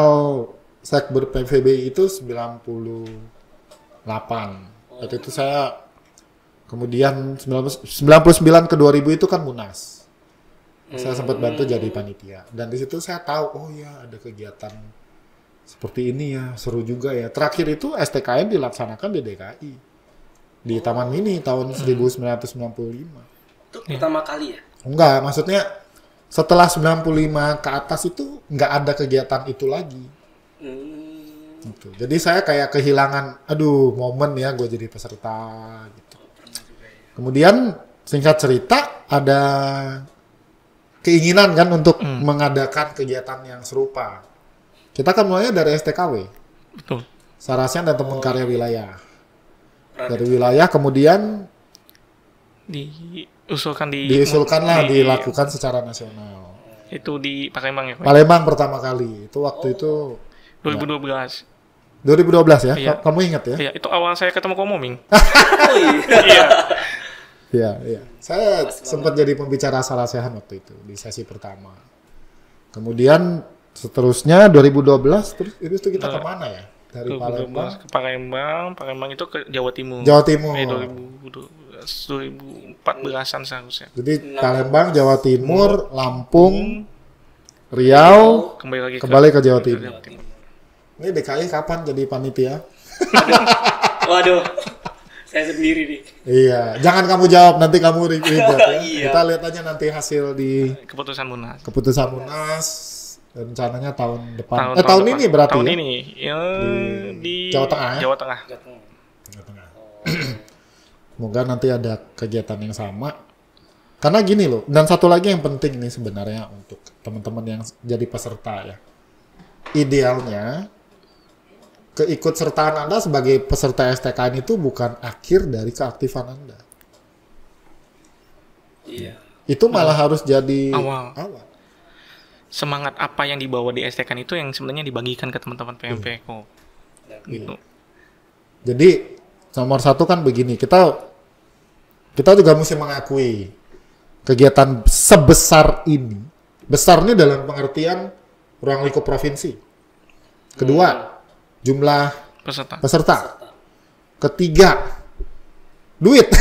Sekber PVBI itu 98. Waktu itu saya kemudian 99 ke 2000 itu kan Munas. Saya sempat bantu jadi panitia. Dan di situ saya tahu, oh ya ada kegiatan seperti ini ya, seru juga ya. Terakhir itu STKN dilaksanakan di DKI. Di Taman Mini tahun 1995. Itu pertama kali ya? Enggak, maksudnya setelah 95 ke atas itu nggak ada kegiatan itu lagi. Gitu. Jadi saya kayak kehilangan, momen ya gue jadi peserta gitu. Kemudian singkat cerita ada keinginan kan untuk mengadakan kegiatan yang serupa. Kita kan mulainya dari STKW. Betul. Sarasyan dan teman karya wilayah. Dari wilayah kemudian dilakukan secara nasional. Itu di Palembang ya? Palembang pertama kali. Itu waktu itu 2012. 2012 ya? Iya. Kamu ingat ya? Iya, itu awal saya ketemu Komoming. Oh iya. Iya. Iya. Saya sempat jadi pembicara Sarasyan waktu itu di sesi pertama. Kemudian seterusnya 2012 terus itu kita kemana ya? Dari Palembang ke Palembang itu ke Jawa Timur. 2014-an seharusnya. Jadi Palembang, Jawa Timur, Lampung, Riau, kembali ke Jawa Timur. Ini DKI kapan jadi panitia? Waduh, saya sendiri nih. Iya, jangan kamu jawab, nanti kamu ribet ya. Iya. Kita lihat aja nanti hasil di Keputusan Munas. Rencananya tahun depan. Tahun tahun ini berarti tahun ya? ini ya, di Jawa Tengah ya? Jawa Tengah. Semoga nanti ada kegiatan yang sama. Karena gini loh, dan satu lagi yang penting nih sebenarnya untuk teman-teman yang jadi peserta ya. Idealnya keikutsertaan Anda sebagai peserta STKN itu bukan akhir dari keaktifan Anda. Iya. Itu malah harus jadi awal. awal. Semangat apa yang dibawa di STKN itu yang sebenarnya dibagikan ke teman-teman PMP kok. Gitu. Jadi nomor satu kan begini, kita juga mesti mengakui kegiatan sebesar ini, besar ini dalam pengertian ruang lingkup provinsi. Kedua, jumlah peserta. Ketiga, duit.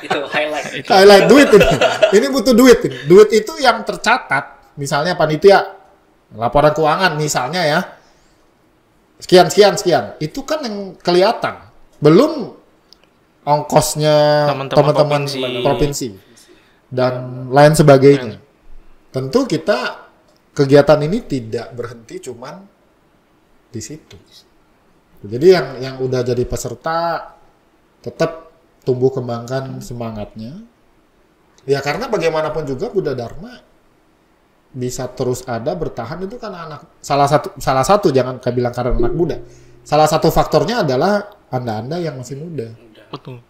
Itu highlight. Highlight duit ini. Ini butuh duit ini. Duit itu yang tercatat, misalnya panitia, laporan keuangan misalnya ya. Sekian. Itu kan yang kelihatan. Belum ongkosnya teman-teman provinsi dan lain sebagainya. Tentu kita kegiatan ini tidak berhenti cuman di situ. Jadi yang udah jadi peserta tetap tumbuh kembangkan semangatnya. Ya karena bagaimanapun juga Buddha Dharma bisa terus ada bertahan itu karena salah satu jangan bilang karena anak muda. Salah satu faktornya adalah Anda yang masih muda. Betul.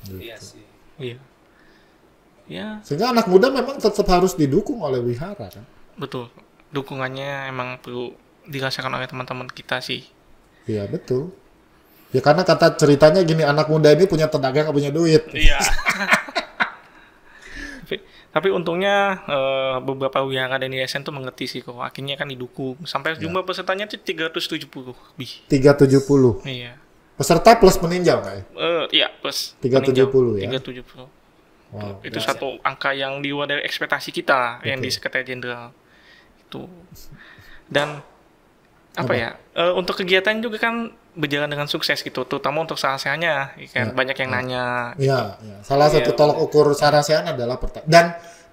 Gitu. Iya sih. Iya. Ya. Sehingga anak muda memang tetap harus didukung oleh wihara kan. Betul. Dukungannya emang perlu dirasakan oleh teman-teman kita sih. Iya betul. Ya karena kata ceritanya gini, anak muda ini punya tenaga nggak punya duit. Iya. Tapi untungnya beberapa wihara dan yayasan tuh mengerti sih kok. Akhirnya kan didukung. Sampai jumlah pesertanya tuh 370 lebih. 370. Iya. Peserta plus peninjau nggak ya? Iya, plus 370 ya. 370. Wow, Itu satu angka yang di luar dari ekspektasi kita yang di Sekretariat Jenderal. Itu. Dan apa ya? Untuk kegiatan juga kan berjalan dengan sukses gitu, terutama untuk sarasianya, kan banyak yang nanya. Iya, salah satu tolok ukur sarasian adalah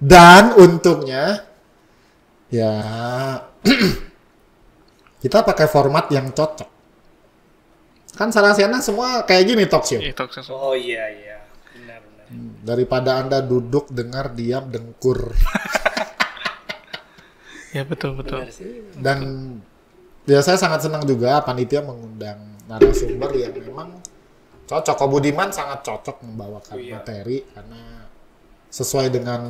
dan untungnya ya kita pakai format yang cocok. Kan sarasiana semua kayak gini talk show. Oh iya, benar. Daripada Anda duduk, dengar, diam, dengkur. Ya betul. Dan ya saya sangat senang juga panitia mengundang narasumber yang memang cocok. Ko Budiman sangat cocok membawakan materi karena sesuai dengan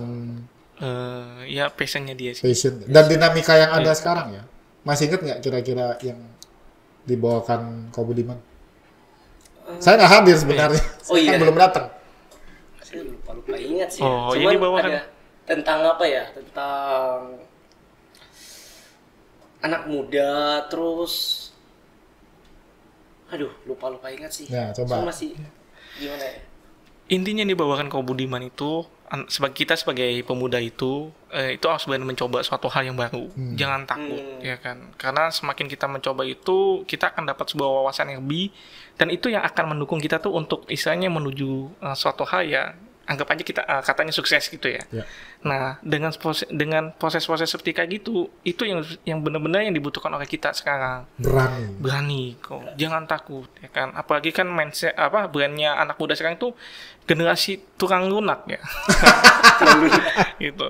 ya passionnya dia sih. Passion dan dinamika yang ada sekarang ya. Masih inget nggak kira-kira yang dibawakan Ko Budiman? Saya nggak hadir sebenarnya. Kan belum datang. Saya lupa ingat sih. Cuman dibawakan ada tentang apa ya? Tentang anak muda, terus aduh lupa ingat sih. Ya, coba. So, masih gimana ya? Intinya yang dibawakan Ko Budiman itu kita sebagai pemuda itu harus berani mencoba suatu hal yang baru. Jangan takut ya kan. Karena semakin kita mencoba itu, kita akan dapat sebuah wawasan yang lebih, dan itu yang akan mendukung kita tuh untuk istilahnya menuju suatu hal ya. Anggap aja kita katanya sukses gitu ya. Nah, dengan proses-proses seperti kayak gitu, itu yang benar-benar yang dibutuhkan oleh kita sekarang. Berani kok. Jangan takut ya kan. Apalagi kan mindset brandnya anak muda sekarang tuh generasi tukang lunak ya. Gitu.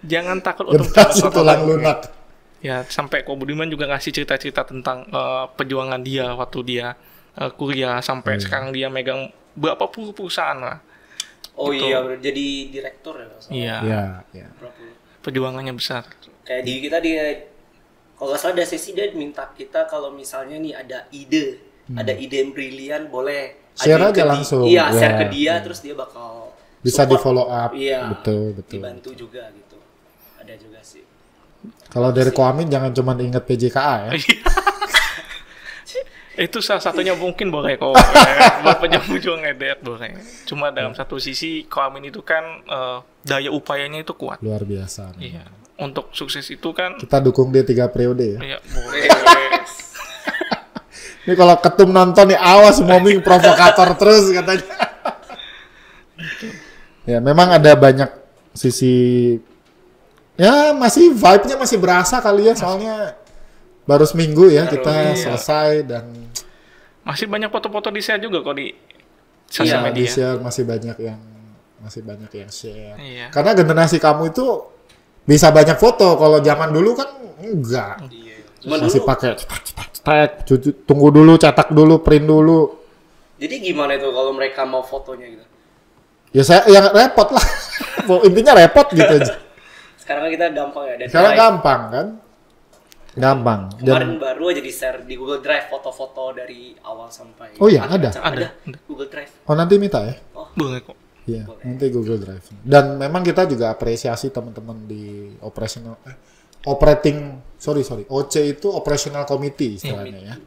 Jangan takut untuk tulang lunak. Ya, sampai Ko Budiman juga ngasih cerita-cerita tentang perjuangan dia waktu dia kuliah sampai sekarang dia megang berapa puluh perusahaan lah. Oh gitu. Iya, jadi direktur ya. Iya. Perjuangannya besar. Kayak di kita kalau nggak salah ada sesi dia minta kita kalau misalnya nih ada ide yang brilian boleh share aja langsung. Iya, share ke dia terus dia bakal bisa di follow up. Iya. Betul. Dibantu juga gitu. Ada juga sih. Kalau dari Ko Amin jangan cuma ingat PJKA ya. Itu salah satunya mungkin boleh kok. Buat pejuang edet boleh. Cuma dalam satu sisi Ko Amin itu kan daya upayanya itu kuat. Luar biasa. Iya. Untuk sukses itu kan kita dukung dia 3 periode ya. Iya, boleh. Ini kalau ketum nonton nih awas moming provokator terus katanya. Ya memang ada banyak sisi ya masih vibe-nya masih berasa kali ya soalnya baru seminggu ya kita selesai dan masih banyak foto-foto di share juga kok di sosial media. Di share masih banyak yang share. Iya. Karena generasi kamu itu bisa banyak foto, kalau zaman dulu kan enggak. Masih pakai tunggu dulu, cetak dulu, print dulu. Jadi gimana itu kalau mereka mau fotonya gitu? Ya saya yang repot lah. Intinya repot gitu aja. Sekarang kita gampang ya. Sekarang gampang kan? Gampang. Kemarin baru aja di-share di Google Drive foto-foto dari awal sampai. Oh iya, ada. Google Drive. Oh nanti minta ya? Oh, boleh kok. Iya, nanti Google Drive. Dan memang kita juga apresiasi teman-teman di OC itu Operational Committee istilahnya ya.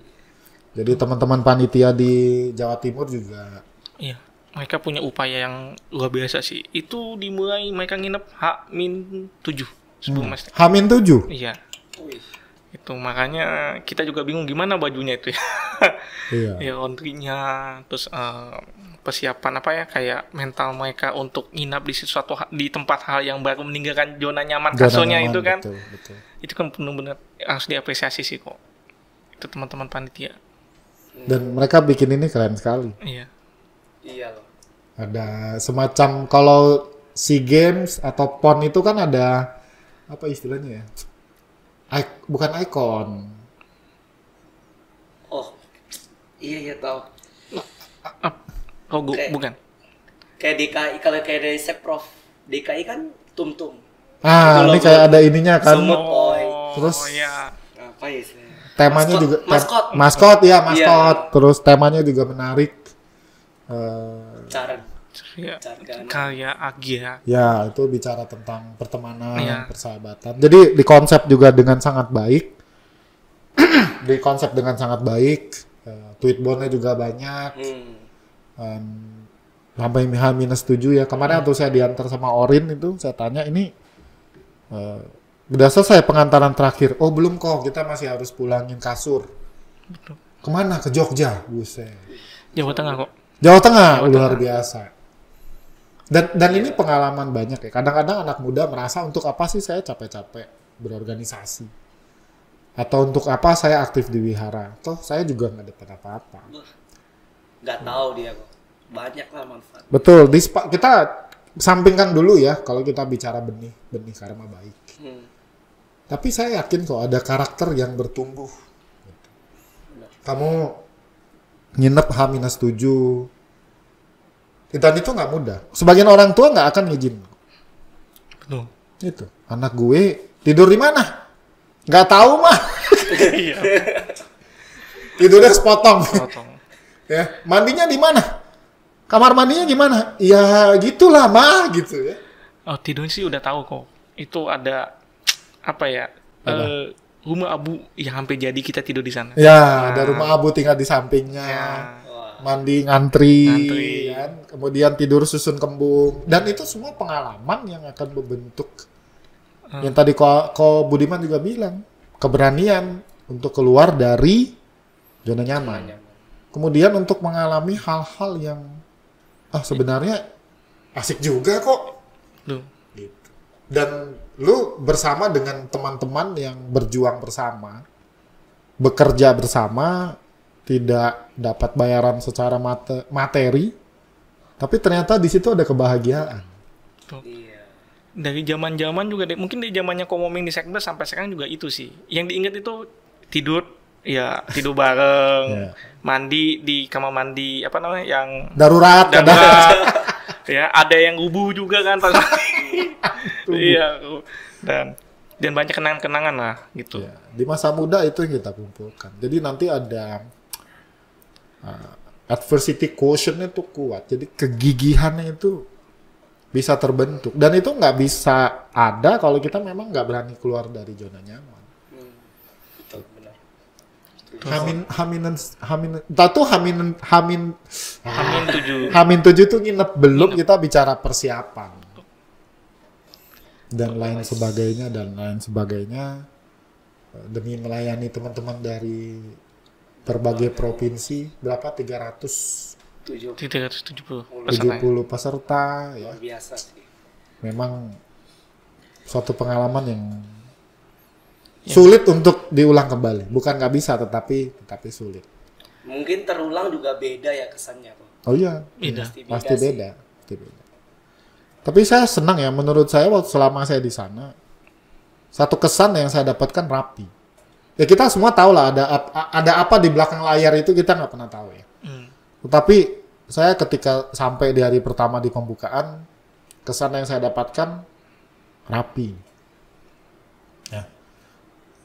Jadi teman-teman panitia di Jawa Timur juga. Iya, mereka punya upaya yang luar biasa sih. Itu dimulai mereka nginep H-7 sebelum Mas. H-7? Iya. Itu makanya kita juga bingung gimana bajunya itu ya. Iya. Ya laundry-nya, terus persiapan apa ya kayak mental mereka untuk nginap di tempat hal yang baru, meninggalkan zona nyaman kasurnya itu kan. Betul. Itu kan benar-benar harus diapresiasi sih kok. Itu teman-teman panitia. Dan mereka bikin ini keren sekali. Iya loh. Ada semacam kalau SEA Games atau PON itu kan ada apa istilahnya ya? Bukan ikon. Oh, iya tahu. Logo bukan. Kayak DKI, kalau kayak dari Sepprov DKI kan tum-tum. Ini kayak ada ininya kan. Terus apa ya? Temanya maskot, juga maskot. Maskot. Terus temanya juga menarik. Ya, karya Agya. Ya, itu bicara tentang pertemanan, persahabatan. Jadi di konsep juga dengan sangat baik. Di konsep dengan sangat baik. Tweetbone-nya juga banyak. Sampai H-7 ya. Kemarin waktu saya diantar sama Orin itu, saya tanya ini udah selesai pengantaran terakhir. Oh belum kok, kita masih harus pulangin kasur. Betul. Kemana? Ke Jogja. Buset. Jawa Tengah kok. Jawa Tengah, luar biasa. Dan ini pengalaman banyak ya. Kadang-kadang anak muda merasa untuk apa sih saya capek-capek berorganisasi? Atau untuk apa saya aktif di wihara? Toh saya juga nggak dapat apa-apa. Nggak tahu dia kok. Banyak lah manfaat. Betul. Kita sampingkan dulu ya kalau kita bicara benih karma baik. Tapi saya yakin kok ada karakter yang bertumbuh. Kamu nginep H-7. Dan itu nggak mudah. Sebagian orang tua nggak akan ngizin. Betul. Itu. Anak gue tidur di mana? Nggak tahu mah. Iya. Tidurnya sepotong. Ya, mandinya di mana? Kamar mandinya gimana? Ya gitulah mah gitu ya. Oh, tidurnya sih udah tahu kok. Itu ada apa ya? Rumah abu yang hampir jadi kita tidur di sana. Ya, ada rumah abu tinggal di sampingnya. Ya. Mandi ngantri. Kan? Kemudian tidur susun kembung. Dan itu semua pengalaman yang akan membentuk. Yang tadi kok Budiman juga bilang, keberanian untuk keluar dari zona nyaman. Kemudian untuk mengalami hal-hal yang sebenarnya asik juga kok. Gitu. Dan lu bersama dengan teman-teman yang berjuang bersama, bekerja bersama, tidak dapat bayaran secara materi, tapi ternyata di situ ada kebahagiaan. Iya. Dari zaman-zaman juga, mungkin dari zamannya Komoming di Sekber sampai sekarang juga itu sih. Yang diingat itu tidur bareng, mandi di kamar mandi yang darurat. Ya, ada yang gubu juga kan pas. Iya, dan banyak kenangan-kenangan lah gitu. Ya, di masa muda itu yang kita kumpulkan. Jadi nanti ada adversity quotient-nya tuh kuat. Jadi kegigihannya itu bisa terbentuk. Dan itu nggak bisa ada kalau kita memang nggak berani keluar dari zona nyaman. Betul, benar. H-7 tuh nginep belum kita bicara persiapan. Dan lain sebagainya demi melayani teman-teman dari berbagai provinsi, berapa 370 peserta ya. Biasa sih. Memang suatu pengalaman yang sulit untuk diulang kembali. Bukan nggak bisa, tetapi sulit. Mungkin terulang juga beda ya kesannya, Pak. Oh iya, pasti beda. Tapi saya senang ya, menurut saya waktu selama saya di sana, satu kesan yang saya dapatkan rapi. Ya kita semua tahu lah ada apa di belakang layar itu kita nggak pernah tahu ya. Tetapi saya ketika sampai di hari pertama di pembukaan, kesan yang saya dapatkan rapi. Ya.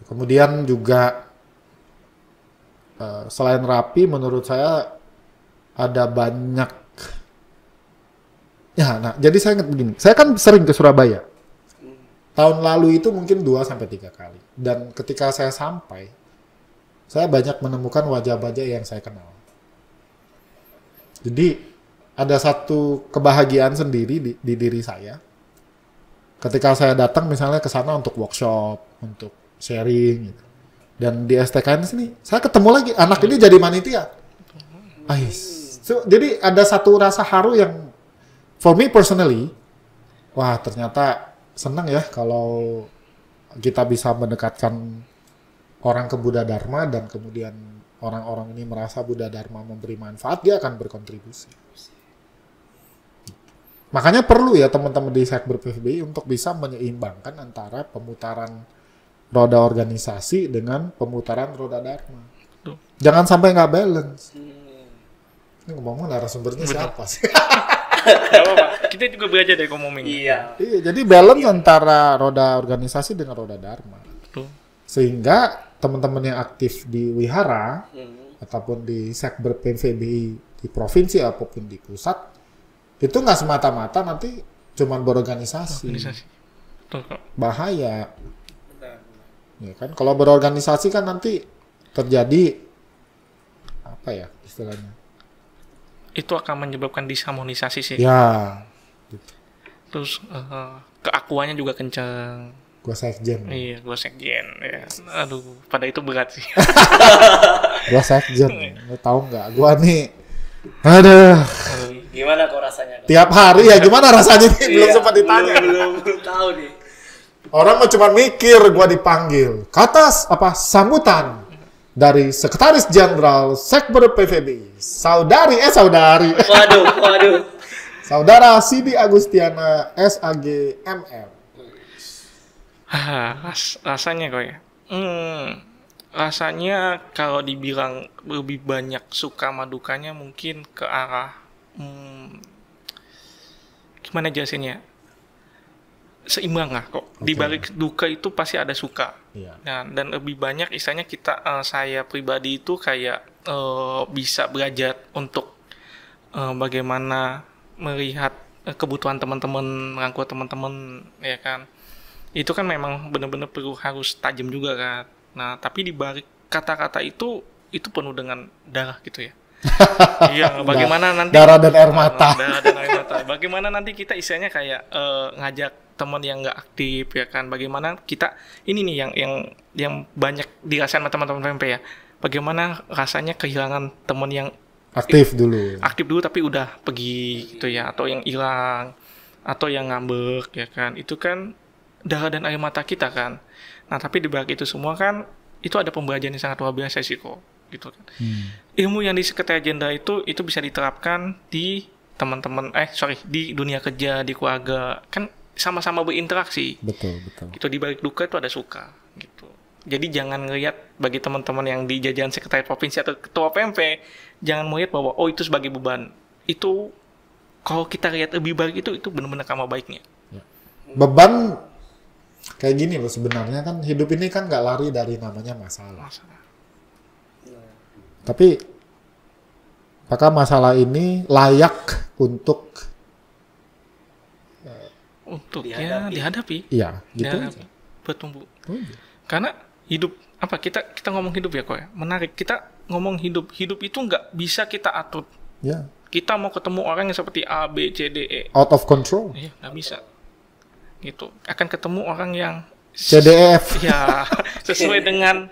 Kemudian juga selain rapi, menurut saya ada banyak. Ya, nah, jadi saya ingat begini. Saya kan sering ke Surabaya. Tahun lalu itu mungkin 2-3 kali. Dan ketika saya sampai, saya banyak menemukan wajah-wajah yang saya kenal. Jadi, ada satu kebahagiaan sendiri di diri saya. Ketika saya datang misalnya ke sana untuk workshop, untuk sharing gitu. Dan di STKN sini, saya ketemu lagi anak ini jadi panitia. Jadi ada satu rasa haru yang for me personally, wah ternyata senang ya kalau kita bisa mendekatkan orang ke Buddha Dharma dan kemudian orang-orang ini merasa Buddha Dharma memberi manfaat, dia akan berkontribusi. Makanya perlu ya teman-teman di Sekber PVBI untuk bisa menyeimbangkan antara pemutaran roda organisasi dengan pemutaran roda Dharma. Jangan sampai nggak balance. Ini ngomong narasumbernya siapa sih? Kita juga belajar dari Komoming. Iya, jadi balance antara roda organisasi dengan roda Dharma. Sehingga teman-teman yang aktif di wihara ataupun di Sekber PVBI di provinsi apapun di pusat itu nggak semata-mata nanti cuman berorganisasi. Betul kok. Bahaya. Benar. Ya kan, kalau berorganisasi kan nanti terjadi apa ya istilahnya? Itu akan menyebabkan disharmonisasi sih. Ya, Terus keakuannya juga kencang. gua sekjen. Iya, gue sekjen. Ya. Aduh, pada itu berat sih. Gua sekjen. Lu tahu nggak? Gua nih, aduh, Gimana kok rasanya? tiap hari ya gimana rasanya nih? Belum sempat ditanya. Belum tahu nih. Orang mah cuma mikir gua dipanggil. Katas apa sambutan dari Sekretaris Jenderal Sekber PVB, saudari. Waduh. Saudara Sidi Agustiana SAG MM. Rasanya kok ya. Rasanya kalau dibilang lebih banyak suka sama dukanya mungkin ke arah gimana jelasinnya? Seimbang lah kok. Di balik duka itu pasti ada suka. Iya. Nah, dan lebih banyak istilahnya saya pribadi itu kayak bisa belajar untuk bagaimana melihat kebutuhan teman-teman, merangkul teman-teman, ya kan. Itu kan memang benar-benar harus tajam juga kan. Nah, tapi di balik kata-kata itu penuh dengan darah gitu ya. Iya, bagaimana nanti darah dan air mata. Darah dan air mata. Bagaimana nanti kita istilahnya kayak ngajak teman yang nggak aktif ya kan. Bagaimana kita ini nih yang banyak dirasain sama teman-teman PMP ya. Bagaimana rasanya kehilangan teman yang Aktif dulu tapi udah pergi gitu ya, atau yang hilang, atau yang ngambek ya kan. Itu kan darah dan air mata kita kan. Nah, tapi di balik itu semua kan itu ada pembelajaran yang sangat luar biasa sih kok, gitu kan. Ilmu yang di Sekretariat Jenderal itu bisa diterapkan di di dunia kerja, di keluarga, kan sama-sama berinteraksi. Betul. Gitu, di balik duka itu ada suka, gitu. Jadi jangan ngelihat bagi teman-teman yang di jajaran Sekretariat Provinsi atau Ketua PMP, jangan melihat bahwa itu sebagai beban. Itu kalau kita lihat lebih baik itu benar-benar karma baiknya. Ya. Beban kayak gini loh sebenarnya kan, hidup ini kan nggak lari dari namanya masalah. Tapi apakah masalah ini layak untuk dihadapi? Iya, gitu aja. Bertumbuh. Karena hidup kita ngomong hidup ya kok ya. Menarik, kita ngomong hidup itu nggak bisa kita atur. Ya. Kita mau ketemu orang yang seperti A, B, C, D, E. Out of control. Iya, nggak bisa. Gitu. Akan ketemu orang yang CDF. Ya, sesuai dengan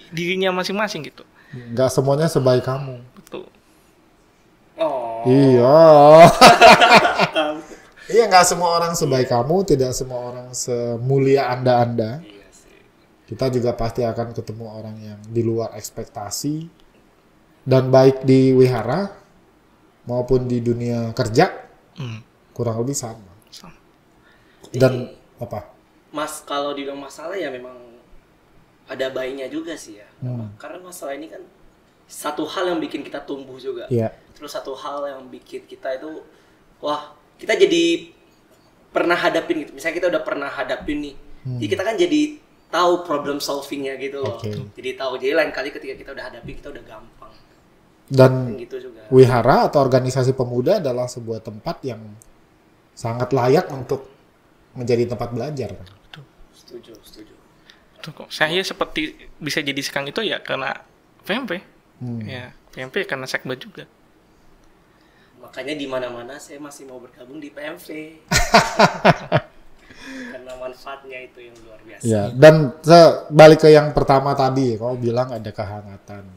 dirinya masing-masing gitu. Nggak semuanya sebaik kamu. Betul. Oh. Iya. Iya, nggak semua orang sebaik kamu, tidak semua orang semulia Anda. Iya sih. Kita juga pasti akan ketemu orang yang di luar ekspektasi, dan baik di wihara maupun di dunia kerja kurang lebih sama. Dan apa? Mas, kalau dibilang masalah ya memang ada baiknya juga sih ya. Karena masalah ini kan satu hal yang bikin kita tumbuh juga. Iya. Terus satu hal yang bikin kita itu, wah, kita jadi pernah hadapin gitu. Misalnya kita udah pernah hadapin nih. Jadi kita kan jadi tahu problem solvingnya gitu loh. Jadi tahu. Jadi lain kali ketika kita udah hadapi, kita udah gampang. Dan gitu juga. wihara atau organisasi pemuda adalah sebuah tempat yang sangat layak untuk menjadi tempat belajar. Setuju. Betul kok. Saya seperti bisa jadi sekarang itu ya karena PMP. Ya, PMP karena sekber juga. Makanya di mana-mana saya masih mau bergabung di PMV. Karena manfaatnya itu yang luar biasa. Ya, dan balik ke yang pertama tadi, kau bilang ada kehangatan.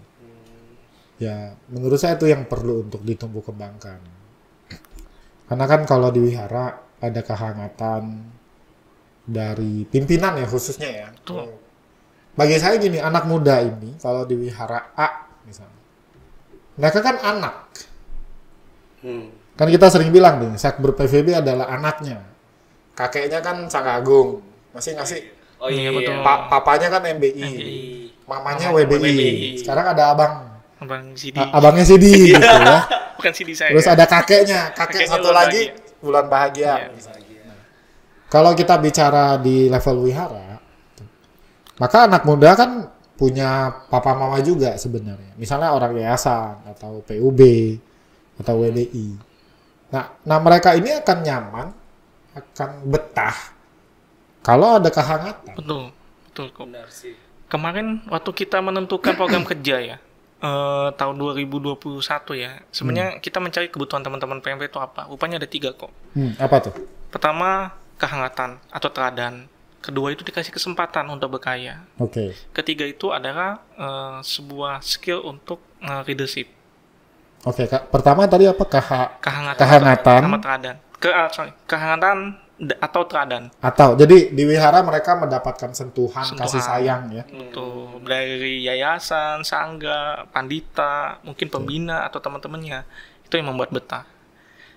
Ya, menurut saya itu yang perlu untuk ditumbuh kembangkan. Karena kan kalau di wihara ada kehangatan dari pimpinan ya khususnya ya. Betul. Bagi saya gini, anak muda ini kalau di wihara A misalnya, mereka kan anak. Kan kita sering bilang nih, Sekber PVB adalah anaknya. Kakeknya kan Sang Agung, masih ngasih. Oh iya, betul. Papanya kan MBI. Mamanya WBI. Sekarang ada abangnya Sidi gitu ya. Bukan Sidi saya. Terus ada kakeknya satu lagi Bulan Bahagia. Kalau kita bicara di level wihara, maka anak muda kan punya papa mama juga sebenarnya. Misalnya orang yayasan atau PUB atau WDI. Nah mereka ini akan nyaman, akan betah kalau ada kehangatan. Betul kok. Benar sih. Kemarin waktu kita menentukan program kerja ya, tahun 2021 ya, sebenarnya kita mencari kebutuhan teman-teman PMP itu apa? Rupanya ada 3 kok. Apa tuh? Pertama, kehangatan atau teladan. Kedua itu dikasih kesempatan untuk berkarya. Oke. Ketiga itu adalah sebuah skill untuk leadership. Oke, Pertama tadi apa? Kehangatan sama teladan. Kehangatan atau teladan. Jadi di wihara mereka mendapatkan sentuhan kasih sayang ya. Betul. Dari yayasan, sangga, pandita, mungkin pembina atau teman-temannya. Itu yang membuat betah.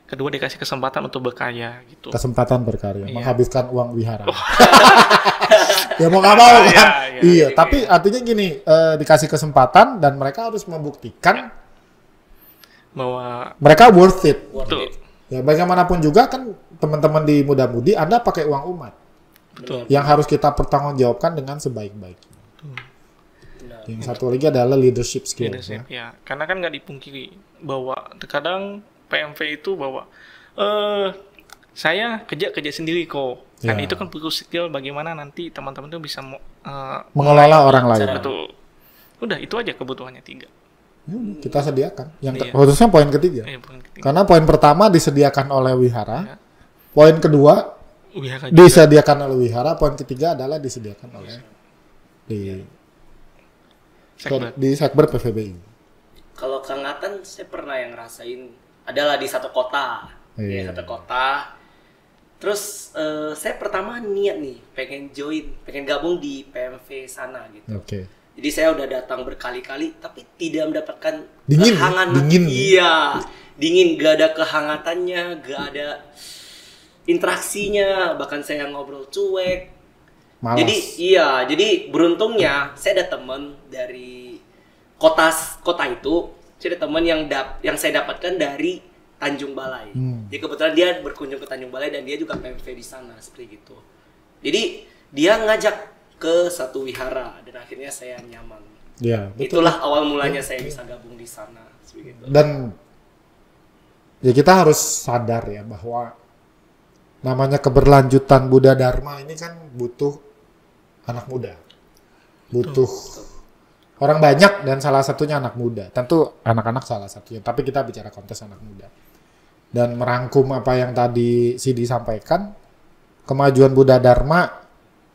Kedua dikasih kesempatan untuk berkarya gitu. Kesempatan berkarya, menghabiskan uang wihara. Ya mau nggak mau kan? Iya, tapi artinya gini, dikasih kesempatan dan mereka harus membuktikan bahwa mereka worth it. Betul. Ya bagaimanapun juga kan teman-teman di Muda-Mudi Anda pakai uang umat. Betul. Yang harus kita pertanggungjawabkan dengan sebaik-baiknya. Yang satu lagi adalah leadership skill. Ya. Karena kan nggak dipungkiri bahwa terkadang PMV itu bahwa saya kerja sendiri kok. Dan itu kan perlu skill bagaimana nanti teman-teman itu bisa mengelola orang lain. Betul. Udah itu aja kebutuhannya 3. Kita sediakan. Khususnya poin ketiga. Karena poin pertama disediakan oleh wihara. Poin kedua disediakan oleh wihara. Poin ketiga adalah disediakan oleh di Sekber PVBI. Kalau kehangatan saya pernah yang ngerasain adalah di satu kota. Di satu kota. Terus saya pertama niat nih pengen gabung di PMV sana gitu. Oke. Jadi saya udah datang berkali-kali tapi tidak mendapatkan kehangatan. Dingin. Iya, dingin, gak ada kehangatannya, gak ada interaksinya, bahkan saya ngobrol cuek. Malas. Jadi beruntungnya saya ada teman dari kota itu, saya ada teman yang saya dapatkan dari Tanjung Balai. Jadi kebetulan dia berkunjung ke Tanjung Balai dan dia juga PMV di sana seperti gitu. Jadi dia ngajak ke satu wihara dan akhirnya saya nyaman. Ya, betul. Itulah awal mulanya saya bisa gabung di sana. Sebegitu. Dan ya kita harus sadar ya bahwa namanya keberlanjutan Buddha Dharma ini kan butuh anak muda, butuh orang banyak dan salah satunya anak muda. Tentu anak-anak salah satunya, tapi kita bicara konteks anak muda. Dan merangkum apa yang tadi Sidi sampaikan, kemajuan Buddha Dharma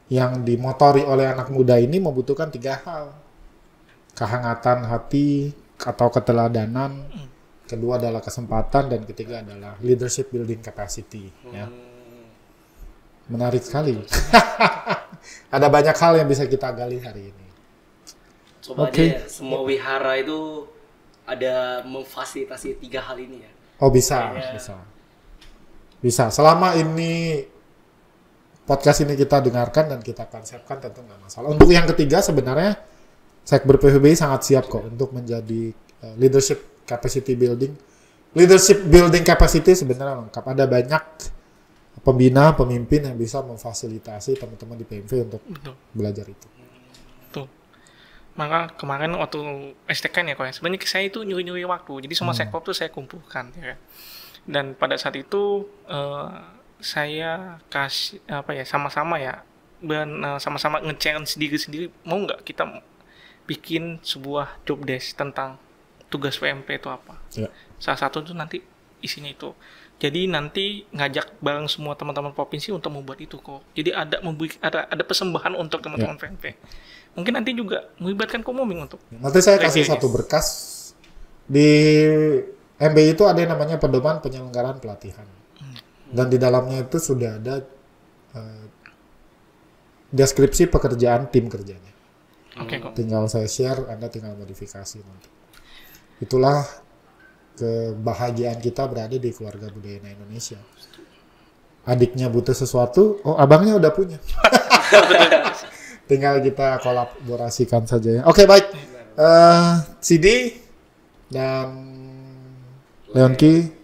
yang dimotori oleh anak muda ini membutuhkan 3 hal. Kehangatan hati atau keteladanan, kedua adalah kesempatan, dan ketiga adalah leadership building capacity. Ya. Menarik sekali. Ada banyak hal yang bisa kita gali hari ini. Coba aja semua wihara itu ada memfasilitasi 3 hal ini ya. Oh bisa. Selama ini podcast ini kita dengarkan dan kita konsepkan tentu nggak masalah. Untuk yang ketiga sebenarnya Sekber PVBI sangat siap kok untuk menjadi leadership capacity building. Leadership building capacity sebenarnya lengkap. Ada banyak pembina, pemimpin yang bisa memfasilitasi teman-teman di PMV untuk belajar itu. Betul. Maka kemarin waktu STK ya kok ya, sebenarnya saya itu nyuri-nyuri waktu. Jadi semua sektor itu saya kumpulkan ya. Dan pada saat itu saya kasih sama-sama ya dan sama-sama nge-challenge sendiri mau nggak kita bikin sebuah job desk tentang tugas PMP itu apa. Salah satu itu nanti isinya itu. Jadi nanti ngajak bareng semua teman-teman provinsi untuk membuat itu kok. Jadi ada persembahan untuk teman-teman PMP. Mungkin nanti juga melibatkan Komoming untuk. Nanti saya kasih satu berkas di MBI itu ada yang namanya pedoman penyelenggaraan pelatihan. Dan di dalamnya itu sudah ada deskripsi pekerjaan tim kerjanya. Tinggal saya share, Anda tinggal modifikasi nanti. Itulah kebahagiaan kita berada di keluarga budaya Indonesia. Adiknya butuh sesuatu, abangnya udah punya. Tinggal kita kolaborasikan saja ya. Oke, baik. Sidi dan Leonki,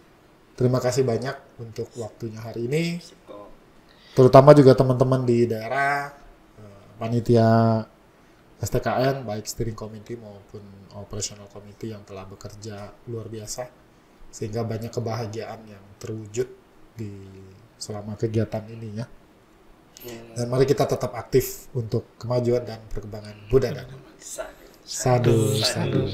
terima kasih banyak untuk waktunya hari ini. Terutama juga teman-teman di daerah, panitia STKN, baik steering committee maupun operational committee yang telah bekerja luar biasa sehingga banyak kebahagiaan yang terwujud di selama kegiatan ini ya. Dan mari kita tetap aktif untuk kemajuan dan perkembangan budaya. Sadu.